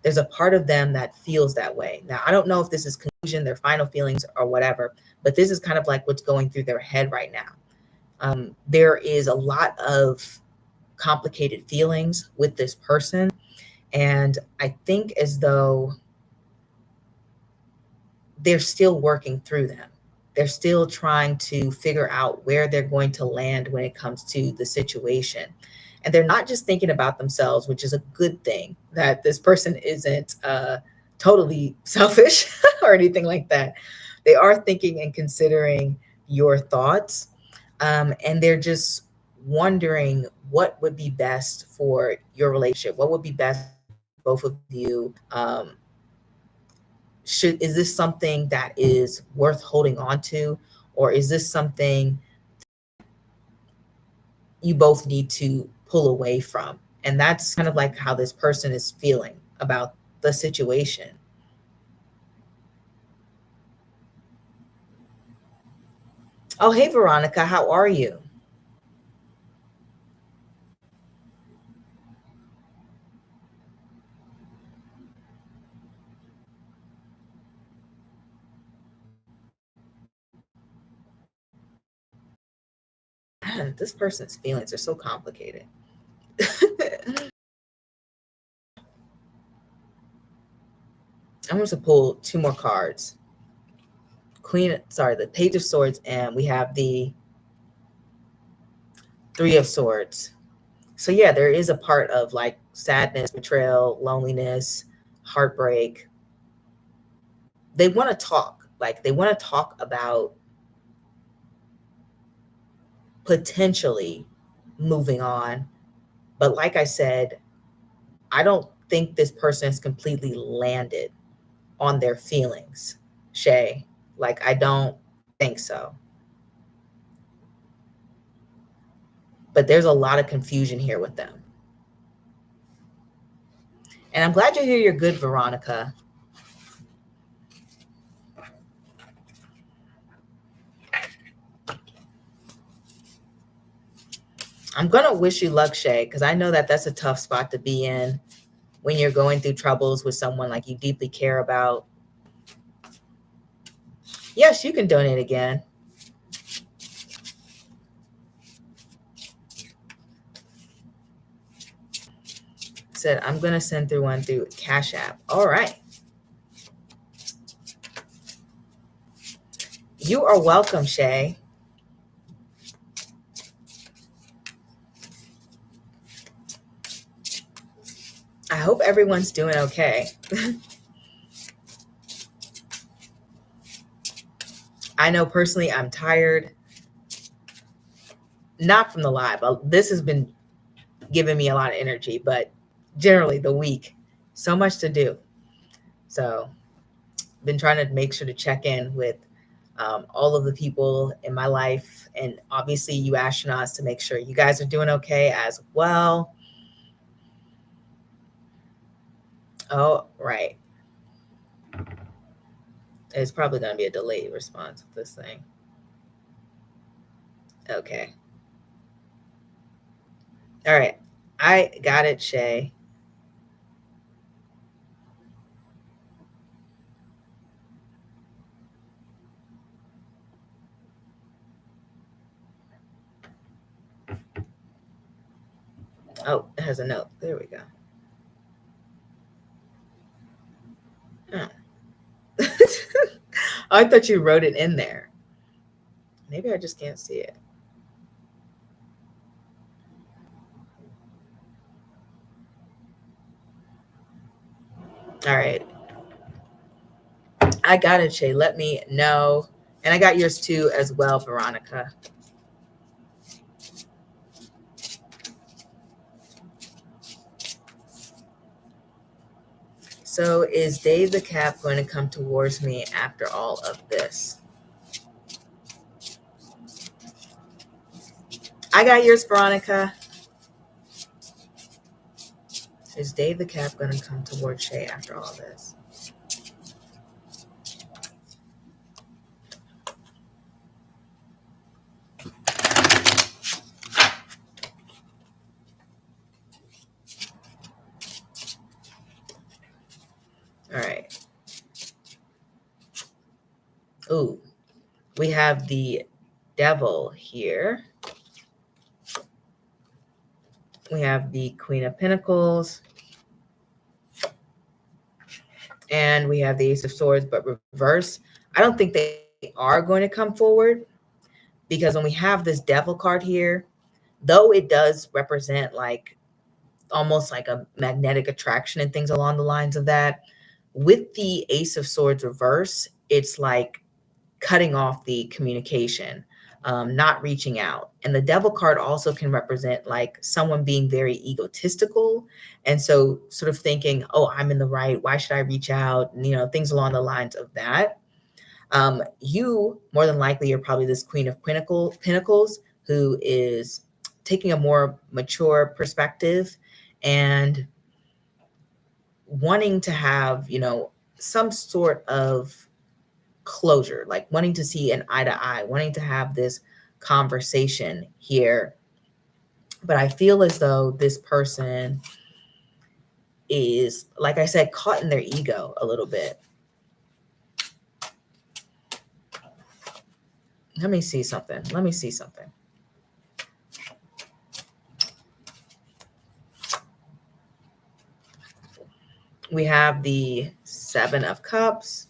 there's a part of them that feels that way. Now, I don't know if this is conclusion, their final feelings or whatever, but this is kind of like what's going through their head right now. There is a lot of complicated feelings with this person. And I think as though they're still working through them. They're still trying to figure out where they're going to land when it comes to the situation. And they're not just thinking about themselves, which is a good thing, that this person isn't totally selfish or anything like that. They are thinking and considering your thoughts. And they're just wondering what would be best for your relationship, what would be best for both of you. Is this something that is worth holding on to, or is this something you both need to pull away from? And that's kind of like how this person is feeling about the situation. Oh, hey, Veronica, how are you? Man, this person's feelings are so complicated. I'm going to pull two more cards. The Page of Swords, and we have the Three of Swords. So yeah, there is a part of like sadness, betrayal, loneliness, heartbreak. They want to talk. Like they want to talk about potentially moving on. But like I said, I don't think this person is completely landed on their feelings, Shay. Like, I don't think so. But there's a lot of confusion here with them. And I'm glad you're here. You're good, Veronica. I'm going to wish you luck, Shay, because I know that that's a tough spot to be in when you're going through troubles with someone like you deeply care about. Yes, you can donate again. Said, I'm going to send through one through Cash App. All right. You are welcome, Shay. I hope everyone's doing okay. I know personally I'm tired, not from the live. This has been giving me a lot of energy, but generally the week, so much to do. So been trying to make sure to check in with all of the people in my life, and obviously you astronauts, to make sure you guys are doing okay as well. Oh, right. It's probably going to be a delayed response of this thing. Okay. All right. I got it, Shay. Oh, it has a note. There we go. Oh. I thought you wrote it in there. Maybe I just can't see it. All right. I got it, Shay. Let me know. And I got yours too as well, Veronica. So is Dave the Cap going to come towards me after all of this? I got yours, Veronica. Is Dave the Cap going to come towards Shay after all this? All right. Ooh, we have the Devil here. We have the Queen of Pentacles. And we have the Ace of Swords, but reverse. I don't think they are going to come forward, because when we have this Devil card here, though it does represent like almost like a magnetic attraction and things along the lines of that, with the Ace of Swords reverse, it's like cutting off the communication, not reaching out. And the Devil card also can represent like someone being very egotistical. And so sort of thinking, oh, I'm in the right, why should I reach out? And, things along the lines of that. You more than likely are probably this Queen of Pentacles who is taking a more mature perspective and wanting to have, some sort of closure, like wanting to see an eye to eye, wanting to have this conversation here. But I feel as though this person is, like I said, caught in their ego a little bit. Let me see something. We have the Seven of Cups.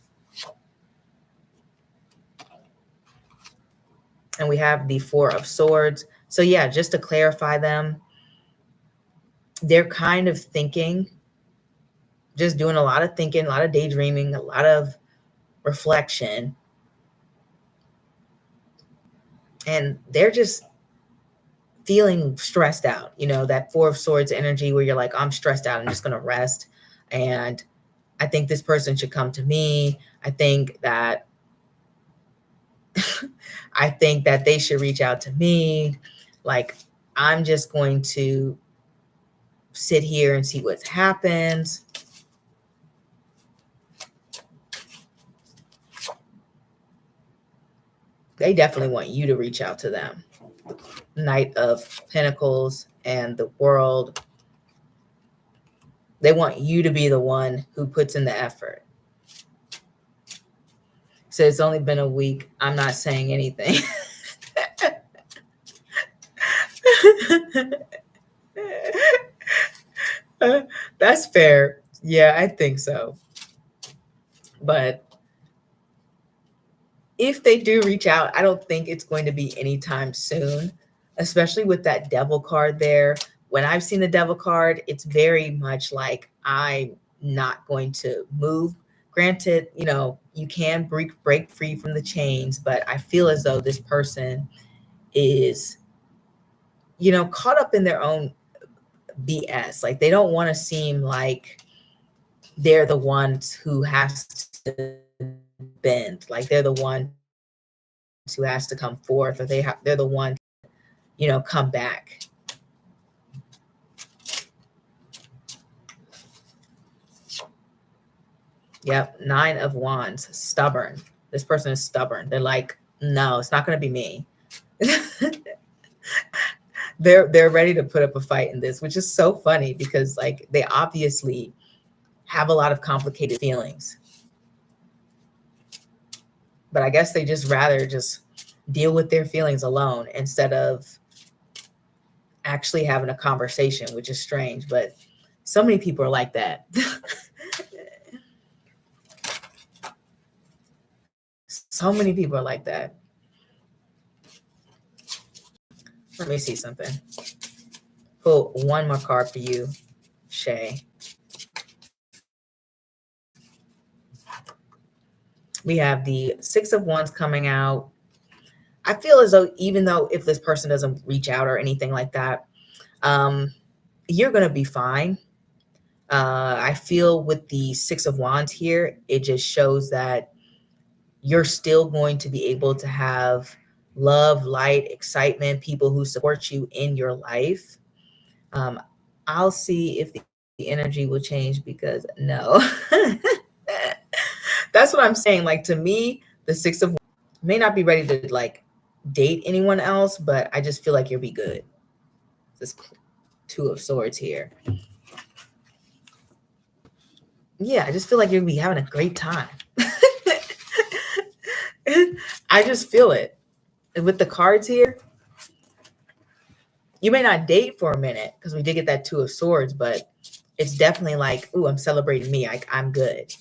And we have the Four of Swords. So yeah, just to clarify them, they're kind of thinking, just doing a lot of thinking, a lot of daydreaming, a lot of reflection. And they're just feeling stressed out, that Four of Swords energy where you're like, I'm stressed out, I'm just going to rest. And I think this person should come to me. I think that they should reach out to me. Like, I'm just going to sit here and see what happens. They definitely want you to reach out to them. Knight of Pentacles and the World. They want you to be the one who puts in the effort. So it's only been a week. I'm not saying anything. That's fair. Yeah, I think so. But if they do reach out, I don't think it's going to be anytime soon, especially with that Devil card there. When I've seen the Devil card, it's very much like I'm not going to move granted, you can break free from the chains, but I feel as though this person is, caught up in their own BS. Like they don't want to seem like they're the ones who has to bend, like they're the one who has to come forth, or they're the one, come back. Yep, 9 of Wands, stubborn. This person is stubborn. They're like, no, it's not going to be me. They're ready to put up a fight in this, which is so funny because like they obviously have a lot of complicated feelings. But I guess they just rather just deal with their feelings alone instead of actually having a conversation, which is strange. But so many people are like that. So many people are like that. Let me see something. Pull one more card for you, Shay. We have the 6 of Wands coming out. I feel as though even though if this person doesn't reach out or anything like that, you're going to be fine. I feel with the 6 of Wands here, it just shows that you're still going to be able to have love, light, excitement, people who support you in your life. I'll see if the energy will change because no. That's what I'm saying. Like to me, the 6 of Wands may not be ready to like date anyone else, but I just feel like you'll be good. This 2 of Swords here. Yeah, I just feel like you'll be having a great time. I just feel it. And with the cards here, you may not date for a minute because we did get that 2 of Swords, but it's definitely like, ooh, I'm celebrating me. I'm good.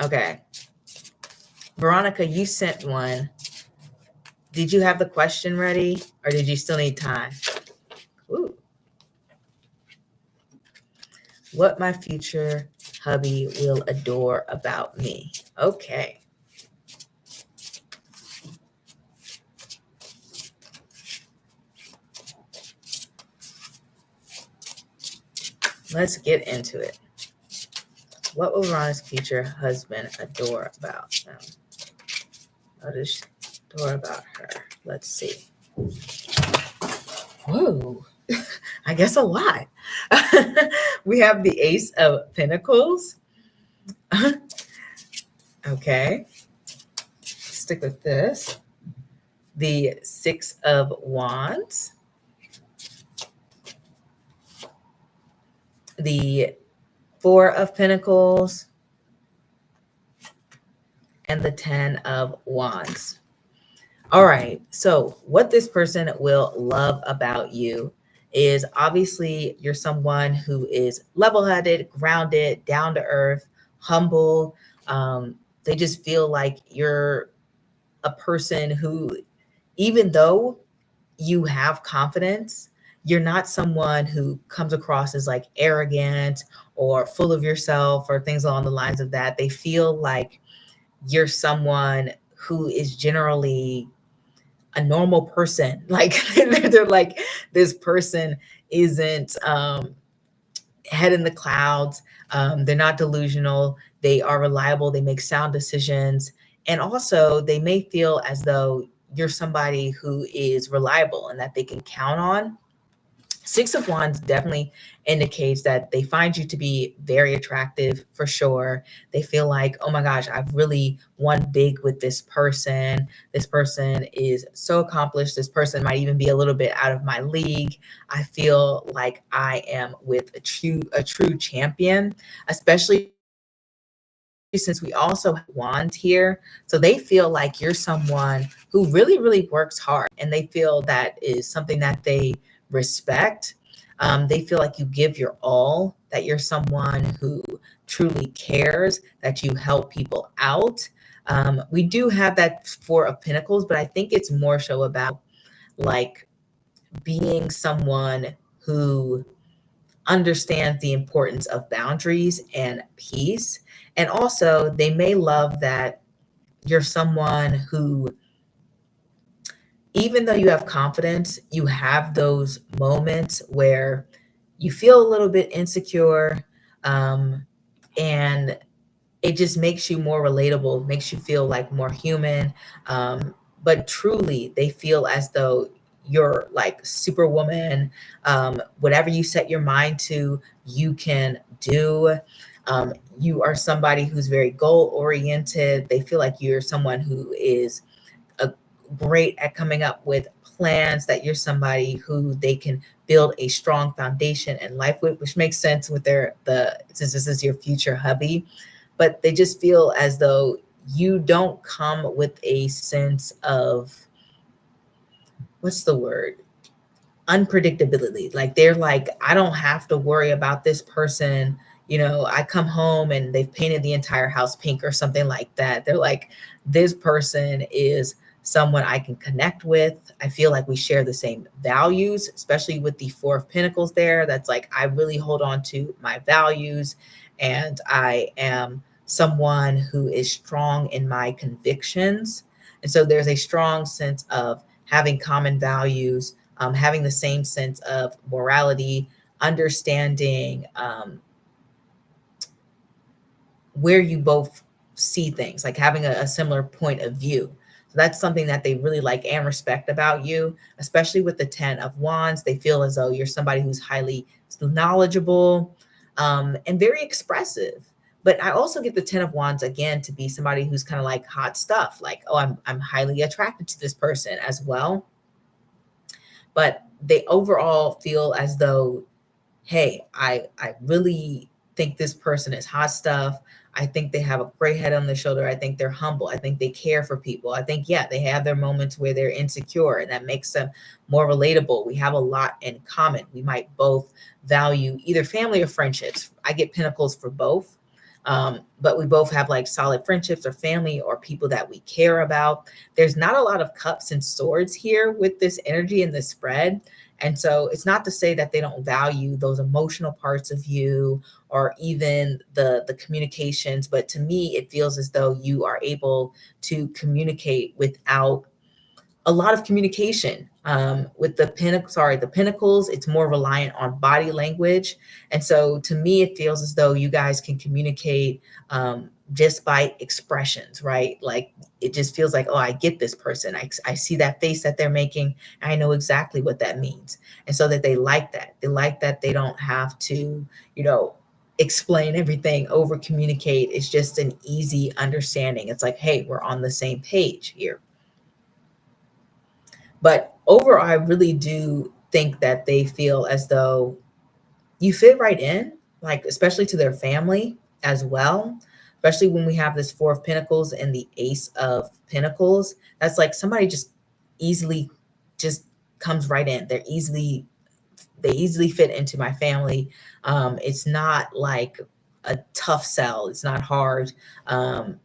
Okay. Veronica, you sent one. Did you have the question ready or did you still need time? Ooh. What my future hubby will adore about me. Okay. Let's get into it. What will Ron's future husband adore about them? What does she adore about her? Let's see. Whoa. I guess a lot. We have the Ace of Pentacles. Okay. Stick with this. The 6 of Wands. The 4 of Pentacles. And the 10 of Wands. All right. So what this person will love about you is obviously you're someone who is level-headed, grounded, down to earth, humble. They just feel like you're a person who, even though you have confidence, you're not someone who comes across as like arrogant or full of yourself or things along the lines of that. They feel like you're someone who is generally a normal person. Like they're like, this person isn't head in the clouds. They're not delusional. They are reliable. They make sound decisions. And also they may feel as though you're somebody who is reliable and that they can count on. 6 of Wands definitely indicates that they find you to be very attractive for sure. They feel like, oh my gosh, I've really won big with this person. This person is so accomplished. This person might even be a little bit out of my league. I feel like I am with a true champion, especially since we also have Wands here. So they feel like you're someone who really, really works hard, and they feel that is something that they respect. They feel like you give your all, that you're someone who truly cares, that you help people out. We do have that 4 of Pentacles, but I think it's more so about like being someone who understands the importance of boundaries and peace. And also, they may love that you're someone who, even though you have confidence, you have those moments where you feel a little bit insecure, and it just makes you more relatable, makes you feel like more human. But truly, they feel as though you're like superwoman. Whatever you set your mind to, you can do. You are somebody who's very goal oriented. They feel like you're someone who is great at coming up with plans, that you're somebody who they can build a strong foundation in life with, which makes sense with since this is your future hubby. But they just feel as though you don't come with a sense of, what's the word, unpredictability. Like, they're like, I don't have to worry about this person. I come home and they've painted the entire house pink or something like that. They're like, this person is someone I can connect with. I feel like we share the same values, especially with the Four of Pentacles there. That's like, I really hold on to my values, and I am someone who is strong in my convictions. And so there's a strong sense of having common values, having the same sense of morality, understanding where you both see things, like having a similar point of view. So that's something that they really like and respect about you, especially with the 10 of Wands. They feel as though you're somebody who's highly knowledgeable, and very expressive. But I also get the 10 of Wands again to be somebody who's kind of like hot stuff, like, oh, I'm highly attracted to this person as well. But they overall feel as though, hey, I really think this person is hot stuff. I think they have a great head on their shoulder. I think they're humble. I think they care for people. I think, yeah, they have their moments where they're insecure, and that makes them more relatable. We have a lot in common. We might both value either family or friendships. I get pentacles for both. But we both have like solid friendships or family or people that we care about. There's not a lot of cups and swords here with this energy and this spread. And so it's not to say that they don't value those emotional parts of you, or even the communications. But to me, it feels as though you are able to communicate without a lot of communication. With the pentacles, it's more reliant on body language. And so to me, it feels as though you guys can communicate just by expressions, right? Like, it just feels like, oh, I get this person. I see that face that they're making. I know exactly what that means. And so that they like that. They like that they don't have to, explain everything, over communicate. It's just an easy understanding. It's like, hey, we're on the same page here. But overall, I really do think that they feel as though you fit right in, like, especially to their family as well. Especially when we have this Four of Pentacles and the Ace of Pentacles. That's like somebody just comes right in. They easily fit into my family. It's not like a tough sell. It's not hard. It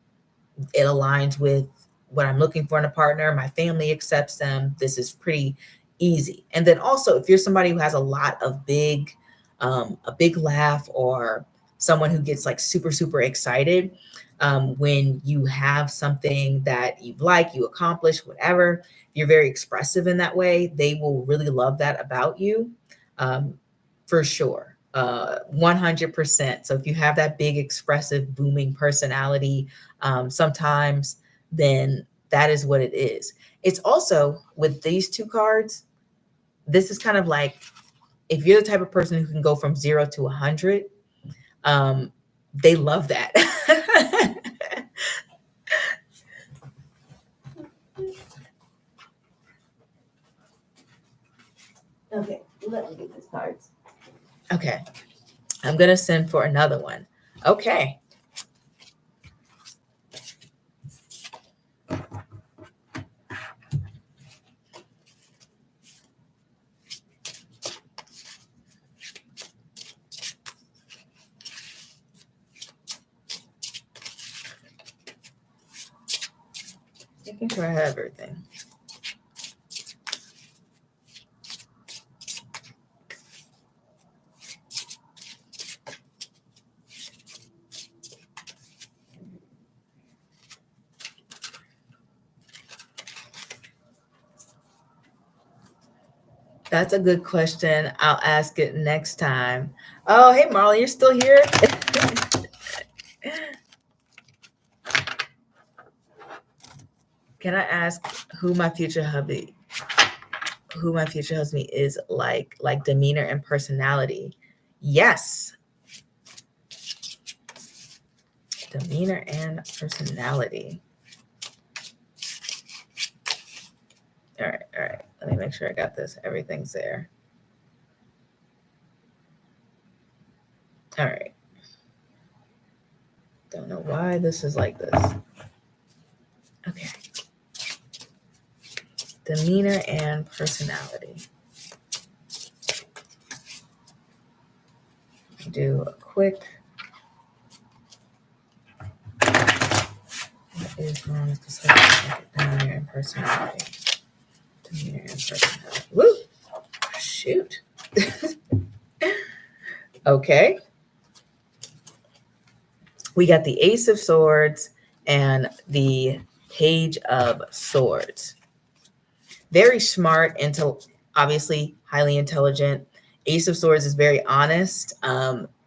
aligns with what I'm looking for in a partner. My family accepts them. This is pretty easy. And then also, if you're somebody who has a lot of a big laugh, or someone who gets like super, super excited when you have something that you like, you accomplish, whatever, you're very expressive in that way, they will really love that about you, for sure. 100%. So if you have that big, expressive, booming personality, sometimes, then that is what it is. It's also with these two cards, this is kind of like, if you're the type of person who can go from 0 to 100, they love that. Okay, let me get these cards. Okay, I'm gonna send for another one. Okay. Making sure I have everything. That's a good question. I'll ask it next time. Oh, hey, Marlon, you're still here? Can I ask who my future husband is, like demeanor and personality? Yes. Demeanor and personality. All right. Let me make sure I got this. Everything's there. All right. Don't know why this is like this. Okay. Demeanor and personality. Do a quick. What is wrong with this? Demeanor and personality. Demeanor and personality. Woo! Shoot. Okay. We got the Ace of Swords and the Page of Swords. Very smart, obviously highly intelligent. Ace of Swords is very honest,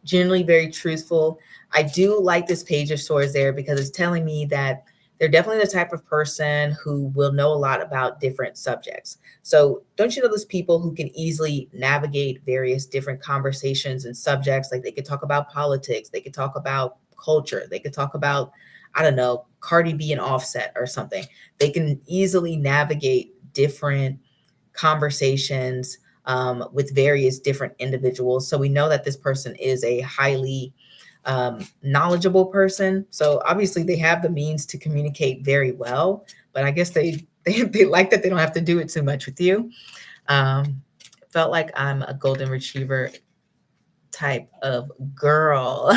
generally very truthful. I do like this Page of Swords there because it's telling me that they're definitely the type of person who will know a lot about different subjects. So don't you know those people who can easily navigate various different conversations and subjects? Like they could talk about politics, they could talk about culture, they could talk about, I don't know, Cardi B and Offset or something. They can easily navigate different conversations with various different individuals. So we know that this person is a highly knowledgeable person. So obviously they have the means to communicate very well, but I guess they like that they don't have to do it too much with you. Felt like I'm a golden retriever type of girl.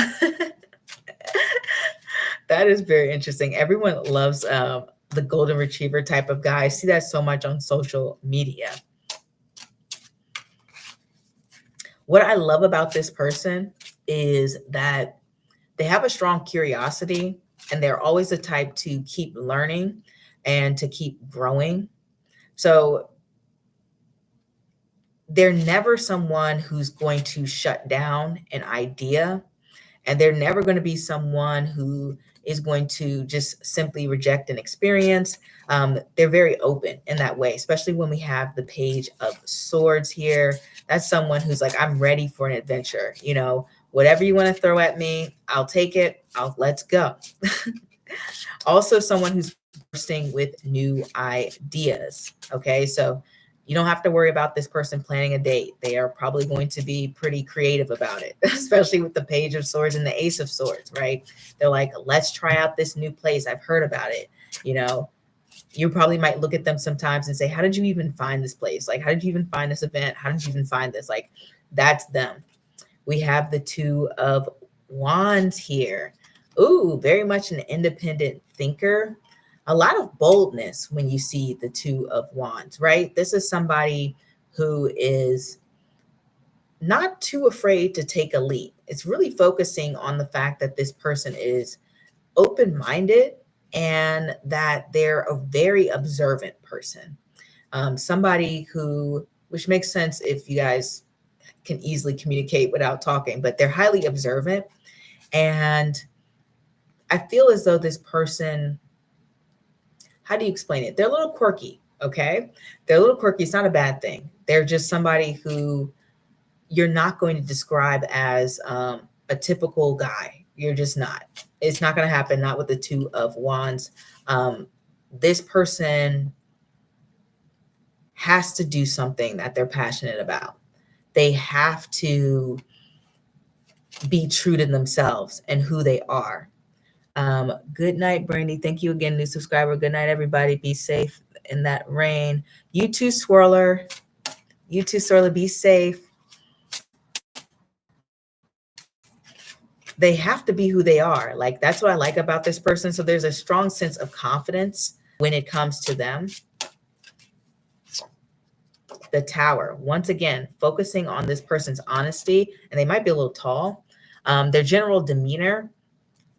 That is very interesting. Everyone loves the golden retriever type of guy. I see that so much on social media. What I love about this person is that they have a strong curiosity and they're always the type to keep learning and to keep growing. So they're never someone who's going to shut down an idea, and they're never going to be someone who is going to just simply reject an experience. They're very open in that way, especially when we have the Page of Swords here. That's someone who's like, I'm ready for an adventure. You know, whatever you want to throw at me, I'll take it. Let's go. Also, someone who's bursting with new ideas. Okay, so you don't have to worry about this person planning a date. They are probably going to be pretty creative about it, especially with the Page of Swords and the Ace of Swords, right? They're like, let's try out this new place. I've heard about it. You know, you probably might look at them sometimes and say, how did you even find this place? Like, how did you even find this event? How did you even find this? Like, that's them. We have the Two of Wands here. Ooh, very much an independent thinker. A lot of boldness when you see the Two of Wands, right? This is somebody who is not too afraid to take a leap. It's really focusing on the fact that this person is open-minded and that they're a very observant person. Somebody who, which makes sense if you guys can easily communicate without talking, but they're highly observant. And I feel as though this person, how do you explain it? They're a little quirky, okay? They're a little quirky. It's not a bad thing. They're just somebody who you're not going to describe as a typical guy. You're just not. It's not going to happen, not with the Two of Wands. This person has to do something that they're passionate about. They have to be true to themselves and who they are. Good night, Brandy. Thank you again, new subscriber. Good night, everybody. Be safe in that rain. You too, Swirler. You too, Swirler. Be safe. They have to be who they are. Like, that's what I like about this person. So there's a strong sense of confidence when it comes to them. The Tower, once again, focusing on this person's honesty, and they might be a little tall. Their general demeanor,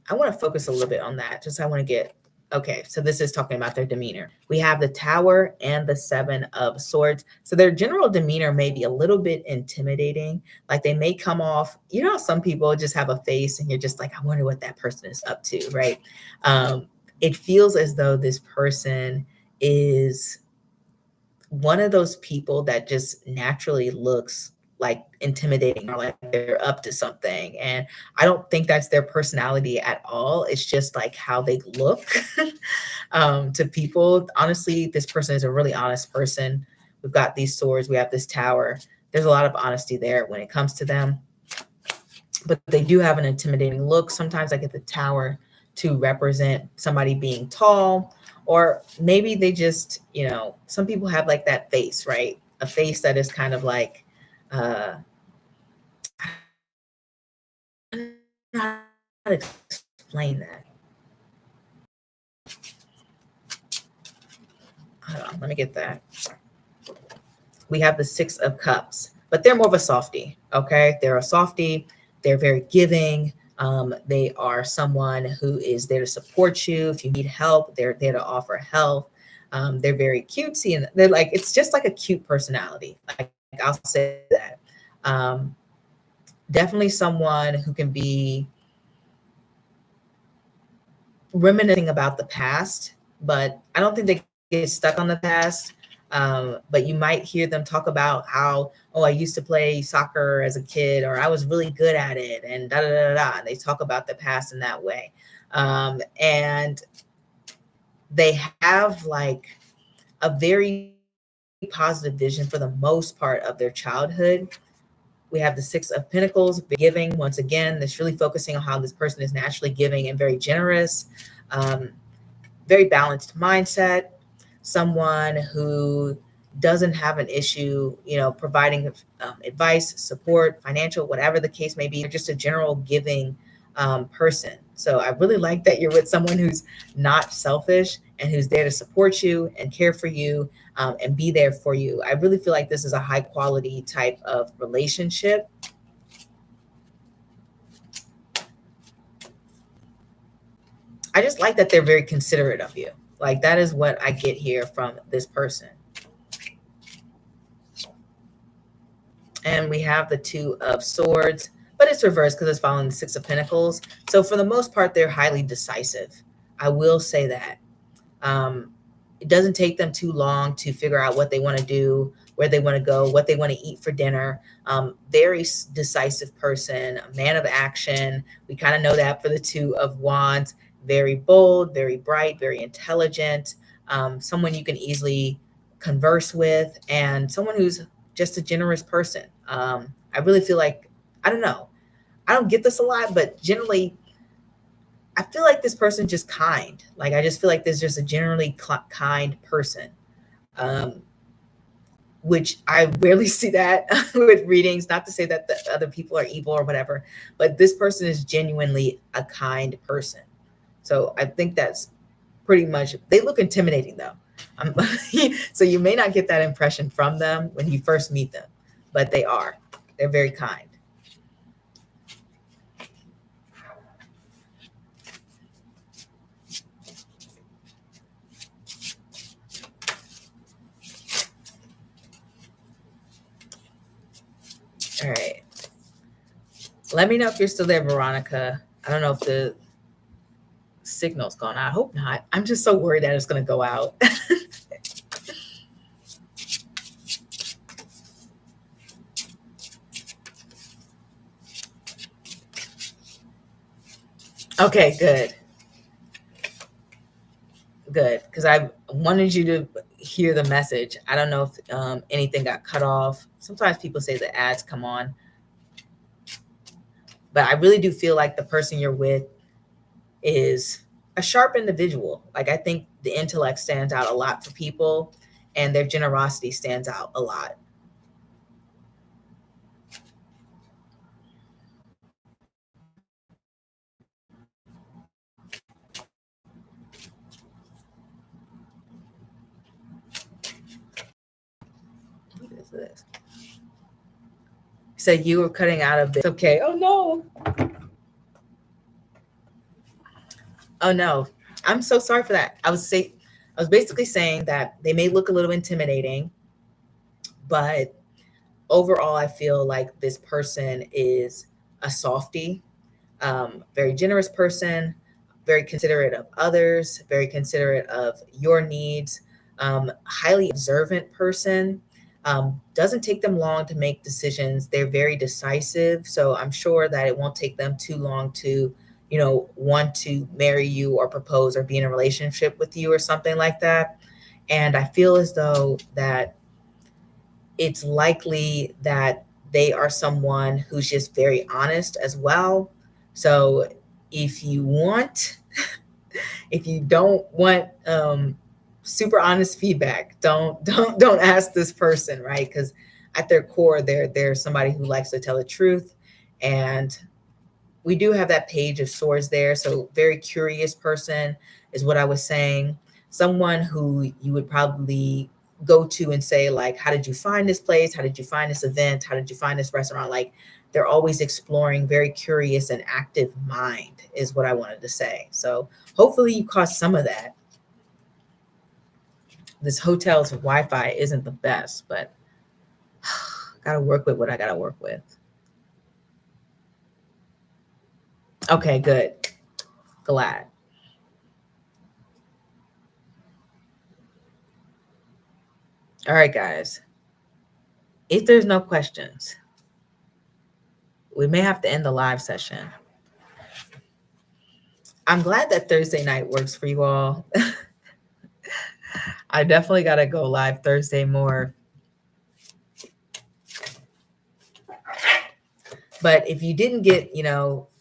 I want to focus a little bit on that. Just I want to get Okay, so this is talking about their demeanor. We have the Tower and the Seven of Swords. So their general demeanor may be a little bit intimidating. Like they may come off, you know, some people just have a face and you're just like, I wonder what that person is up to, right? It feels as though this person is one of those people that just naturally looks like intimidating or like they're up to something. And I don't think that's their personality at all. It's just like how they look to people. Honestly, this person is a really honest person. We've got these swords, we have this tower. There's a lot of honesty there when it comes to them. But they do have an intimidating look. Sometimes I get the tower to represent somebody being tall, or maybe they just, you know, some people have like that face, right? A face that is kind of like, I don't know how to explain that. Hold on, let me get that. We have the Six of Cups, but they're more of a softie, okay? They're a softie. They're very giving. They are someone who is there to support you. If you need help, they're there to offer help. They're very cutesy, and they're like, it's just like a cute personality. Like I'll say that. Definitely someone who can be reminiscing about the past, but I don't think they get stuck on the past. But you might hear them talk about how, oh, I used to play soccer as a kid, or I was really good at it, and da da da da. And they talk about the past in that way. And they have like a very positive vision for the most part of their childhood. We have the Six of Pentacles, giving. Once again, that's really focusing on how this person is naturally giving and very generous, very balanced mindset, someone who doesn't have an issue, you know, providing advice, support, financial, whatever the case may be. They're just a general giving person. So I really like that you're with someone who's not selfish and who's there to support you and care for you and be there for you. I really feel like this is a high quality type of relationship. I just like that they're very considerate of you. Like that is what I get here from this person. And we have the Two of Swords, but it's reversed because it's following the Six of Pentacles. So for the most part, they're highly decisive. I will say that. It doesn't take them too long to figure out what they want to do, where they want to go, what they want to eat for dinner. Very decisive person, a man of action. We kind of know that for the Two of Wands. Very bold, very bright, very intelligent, someone you can easily converse with, and someone who's just a generous person. I really feel like, I don't know, I don't get this a lot, but generally, I feel like this person just kind. Like I just feel like there's just a generally kind person, which I rarely see that with readings. Not to say that the other people are evil or whatever, but this person is genuinely a kind person. So I think that's pretty much, they look intimidating though. So you may not get that impression from them when you first meet them, but they are. They're very kind. All right. Let me know if you're still there, Veronica. I don't know if the signal's gone out. I hope not. I'm just so worried that it's going to go out. Okay, good. Good. Because I wanted you to hear the message. I don't know if anything got cut off. Sometimes people say the ads come on. But I really do feel like the person you're with is a sharp individual. Like I think the intellect stands out a lot for people and their generosity stands out a lot. What is this? So you were cutting out of this. Okay. Oh no. Oh no. I'm so sorry for that. I was basically saying that they may look a little intimidating, but overall, I feel like this person is a softie, very generous person, very considerate of others, very considerate of your needs, highly observant person. Doesn't take them long to make decisions. They're very decisive. So I'm sure that it won't take them too long to, want to marry you or propose or be in a relationship with you or something like that. And I feel as though that it's likely that they are someone who's just very honest as well. So if you want, if you don't want super honest feedback, don't ask this person, right? Because at their core, they're somebody who likes to tell the truth, and we do have that page of swords there. So very curious person is what I was saying. Someone who you would probably go to and say, like, how did you find this place? How did you find this event? How did you find this restaurant? Like, they're always exploring, very curious and active mind is what I wanted to say. So hopefully you caught some of that. This hotel's Wi-Fi isn't the best, but gotta work with what I gotta work with. Okay, good. Glad. All right, guys. If there's no questions, we may have to end the live session. I'm glad that Thursday night works for you all. I definitely got to go live Thursday more. But if you didn't get,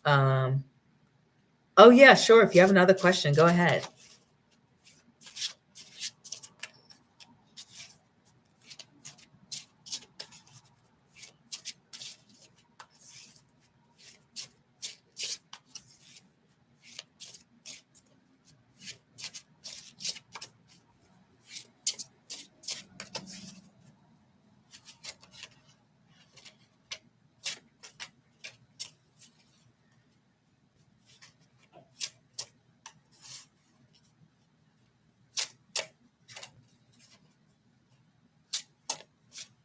oh yeah, sure. If you have another question, go ahead.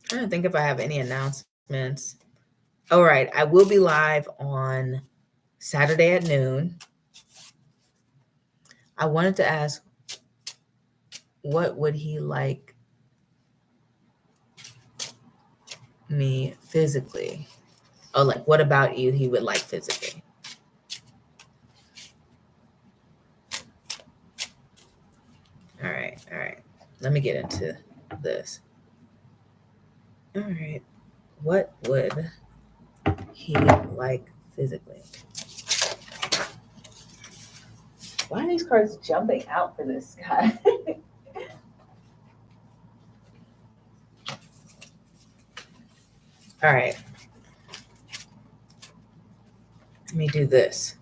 I'm trying to think if I have any announcements. All right, I will be live on Saturday at noon. I wanted to ask, what would he like me physically? Oh, like, what about you he would like physically? All right. Let me get into this. All right. What would he like physically? Why are these cards jumping out for this guy? All right. Let me do this.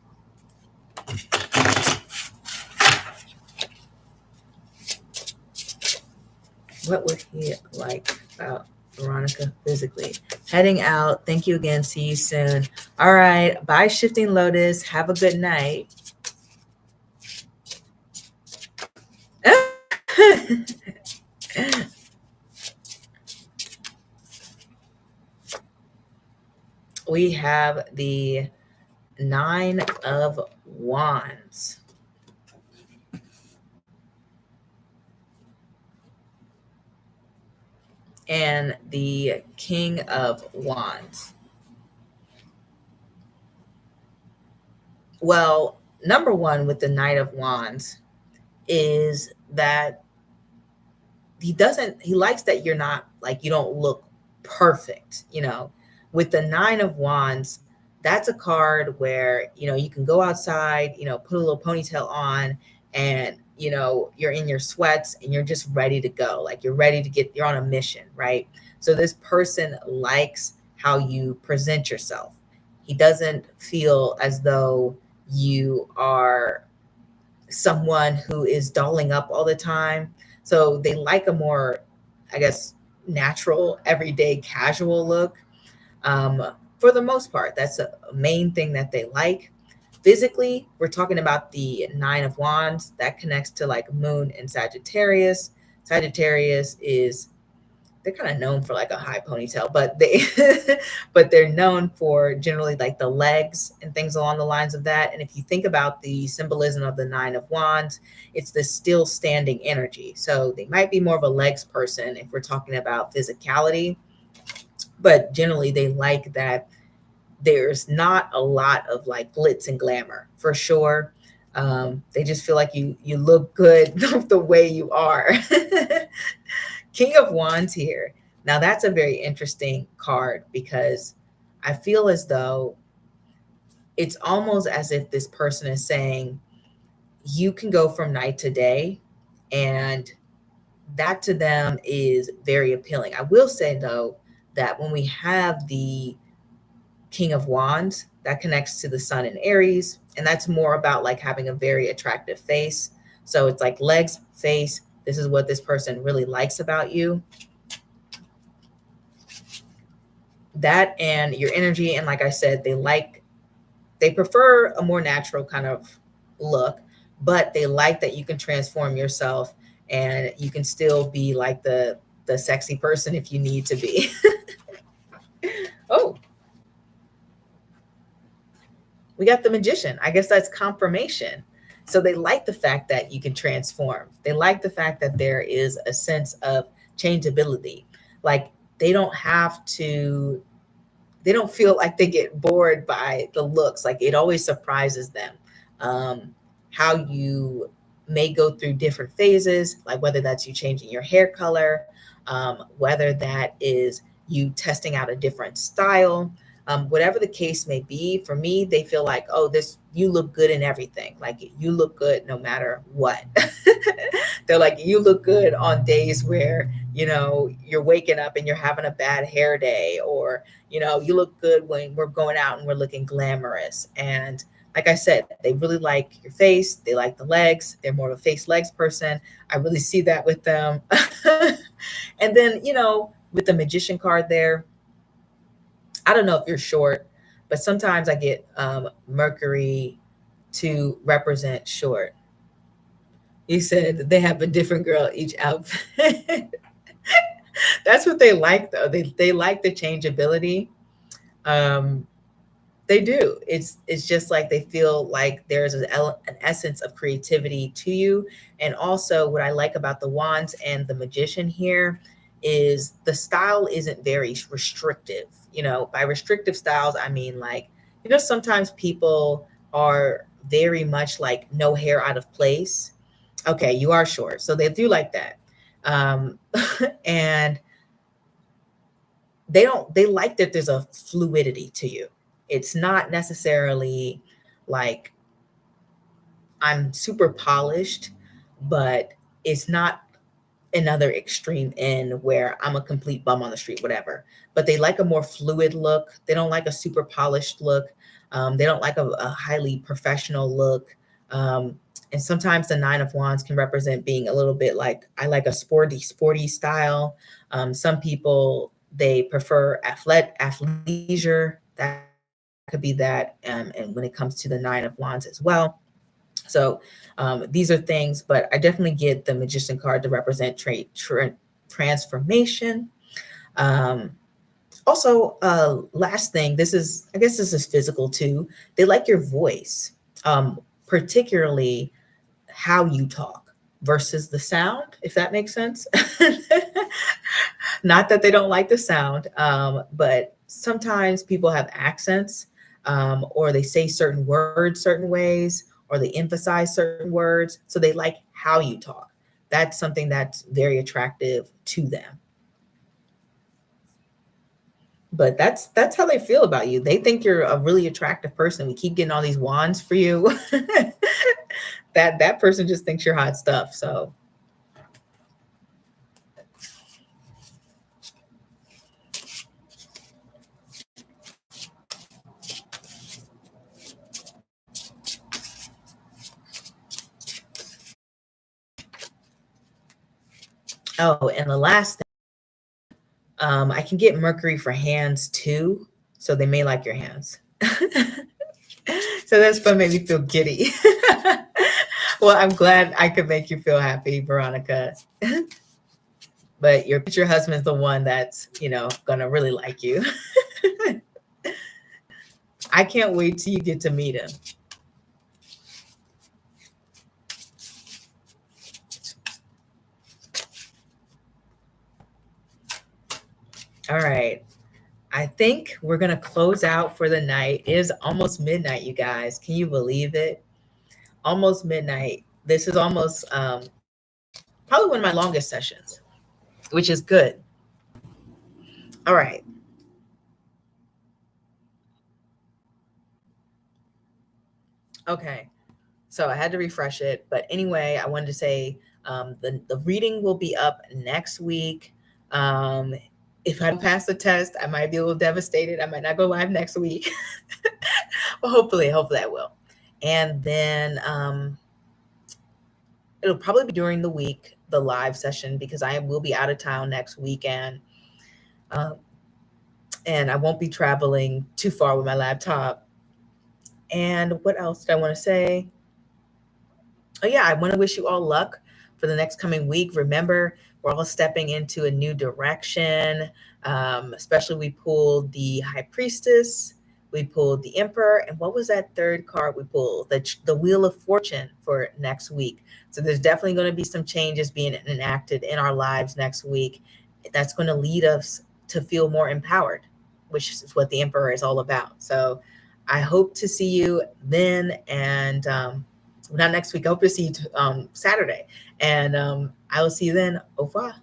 What would he like about Veronica physically? Heading out. Thank you again. See you soon. All right. Bye, Shifting Lotus. Have a good night. We have the 9 of Wands. And the King of Wands. Well, number one with the Knight of Wands is that he likes that you're not, like, you don't look perfect, with the 9 of Wands. That's a card where, you can go outside, put a little ponytail on, and, you're in your sweats and you're just ready to go. Like, you're on a mission, right? So this person likes how you present yourself. He doesn't feel as though you are someone who is dolling up all the time. So they like a more, I guess, natural, everyday, casual look. For the most part, that's a main thing that they like. physically, we're talking about the Nine of Wands that connects to like Moon and Sagittarius. Sagittarius is, they're kind of known for like a high ponytail, but they but they're known for generally like the legs and things along the lines of that. And if you think about the symbolism of the Nine of Wands, it's the still standing energy. So they might be more of a legs person if we're talking about physicality, but generally they like that there's not a lot of like glitz and glamour for sure. They just feel like you look good the way you are. King of Wands here. Now that's a very interesting card because I feel as though it's almost as if this person is saying you can go from night to day, and that to them is very appealing. I will say though that when we have the King of Wands, that connects to the Sun in Aries, and that's more about like having a very attractive face. So it's like legs, face. This is what this person really likes about you. That and your energy, and like I said, they prefer a more natural kind of look, but they like that you can transform yourself and you can still be like the sexy person if you need to be. Oh, we got the Magician. I guess that's confirmation. So they like the fact that you can transform. They like the fact that there is a sense of changeability. Like they don't have to, they don't feel like they get bored by the looks. Like it always surprises them how you may go through different phases, like whether that's you changing your hair color, whether that is you testing out a different style, whatever the case may be. For me, they feel like, oh, this, you look good in everything. Like you look good no matter what. They're like, you look good on days where, you know, you're waking up and you're having a bad hair day, or, you know, you look good when we're going out and we're looking glamorous. And like I said, they really like your face. They like the legs. They're more of a face legs person. I really see that with them. And then, you know, with the Magician card there, I don't know if you're short, but sometimes I get Mercury to represent short. You said they have a different girl each outfit. That's what they like, though. They like the changeability. Um, they do. It's just like they feel like there's an essence of creativity to you. And also, what I like about the Wands and the Magician here is the style isn't very restrictive. You know, by restrictive styles, I mean like, you know, sometimes people are very much like no hair out of place. Okay, you are short, so they do like that. Um, and they like that there's a fluidity to you. It's not necessarily like I'm super polished, but it's not another extreme end where I'm a complete bum on the street, whatever. But they like a more fluid look. They don't like a super polished look. They don't like a highly professional look. And sometimes the Nine of Wands can represent being a little bit like, I like a sporty style. Some people, they prefer athleisure. That could be that. And when it comes to the Nine of Wands as well. So these are things, but I definitely get the Magician card to represent transformation. Also, last thing, this is, I guess this is physical too. They like your voice, particularly how you talk versus the sound, if that makes sense. Not that they don't like the sound, but sometimes people have accents, or they say certain words certain ways, or they emphasize certain words. So they like how you talk. That's something that's very attractive to them. But that's how they feel about you. They think you're a really attractive person. We keep getting all these wands for you. That person just thinks you're hot stuff. So oh, and the last thing, I can get Mercury for hands too. So they may like your hands. So that's what made me feel giddy. Well, I'm glad I could make you feel happy, Veronica. But your future husband's the one that's, gonna really like you. I can't wait till you get to meet him. All right. I think we're going to close out for the night. It is almost midnight, you guys. Can you believe it? Almost midnight. This is almost probably one of my longest sessions, which is good. All right. Okay. So I had to refresh it. But anyway, I wanted to say the reading will be up next week. If I don't pass the test, I might be a little devastated. I might not go live next week. But hopefully I will. And then it'll probably be during the week, the live session, because I will be out of town next weekend. And I won't be traveling too far with my laptop. And what else did I want to say? Oh, yeah, I want to wish you all luck for the next coming week. Remember, we're all stepping into a new direction. Especially we pulled the High Priestess, we pulled the Emperor, and what was that third card we pulled? The Wheel of Fortune for next week. So there's definitely going to be some changes being enacted in our lives next week. That's going to lead us to feel more empowered, which is what the Emperor is all about. So I hope to see you then, and not next week. I hope to see you Saturday, and I will see you then. Au revoir.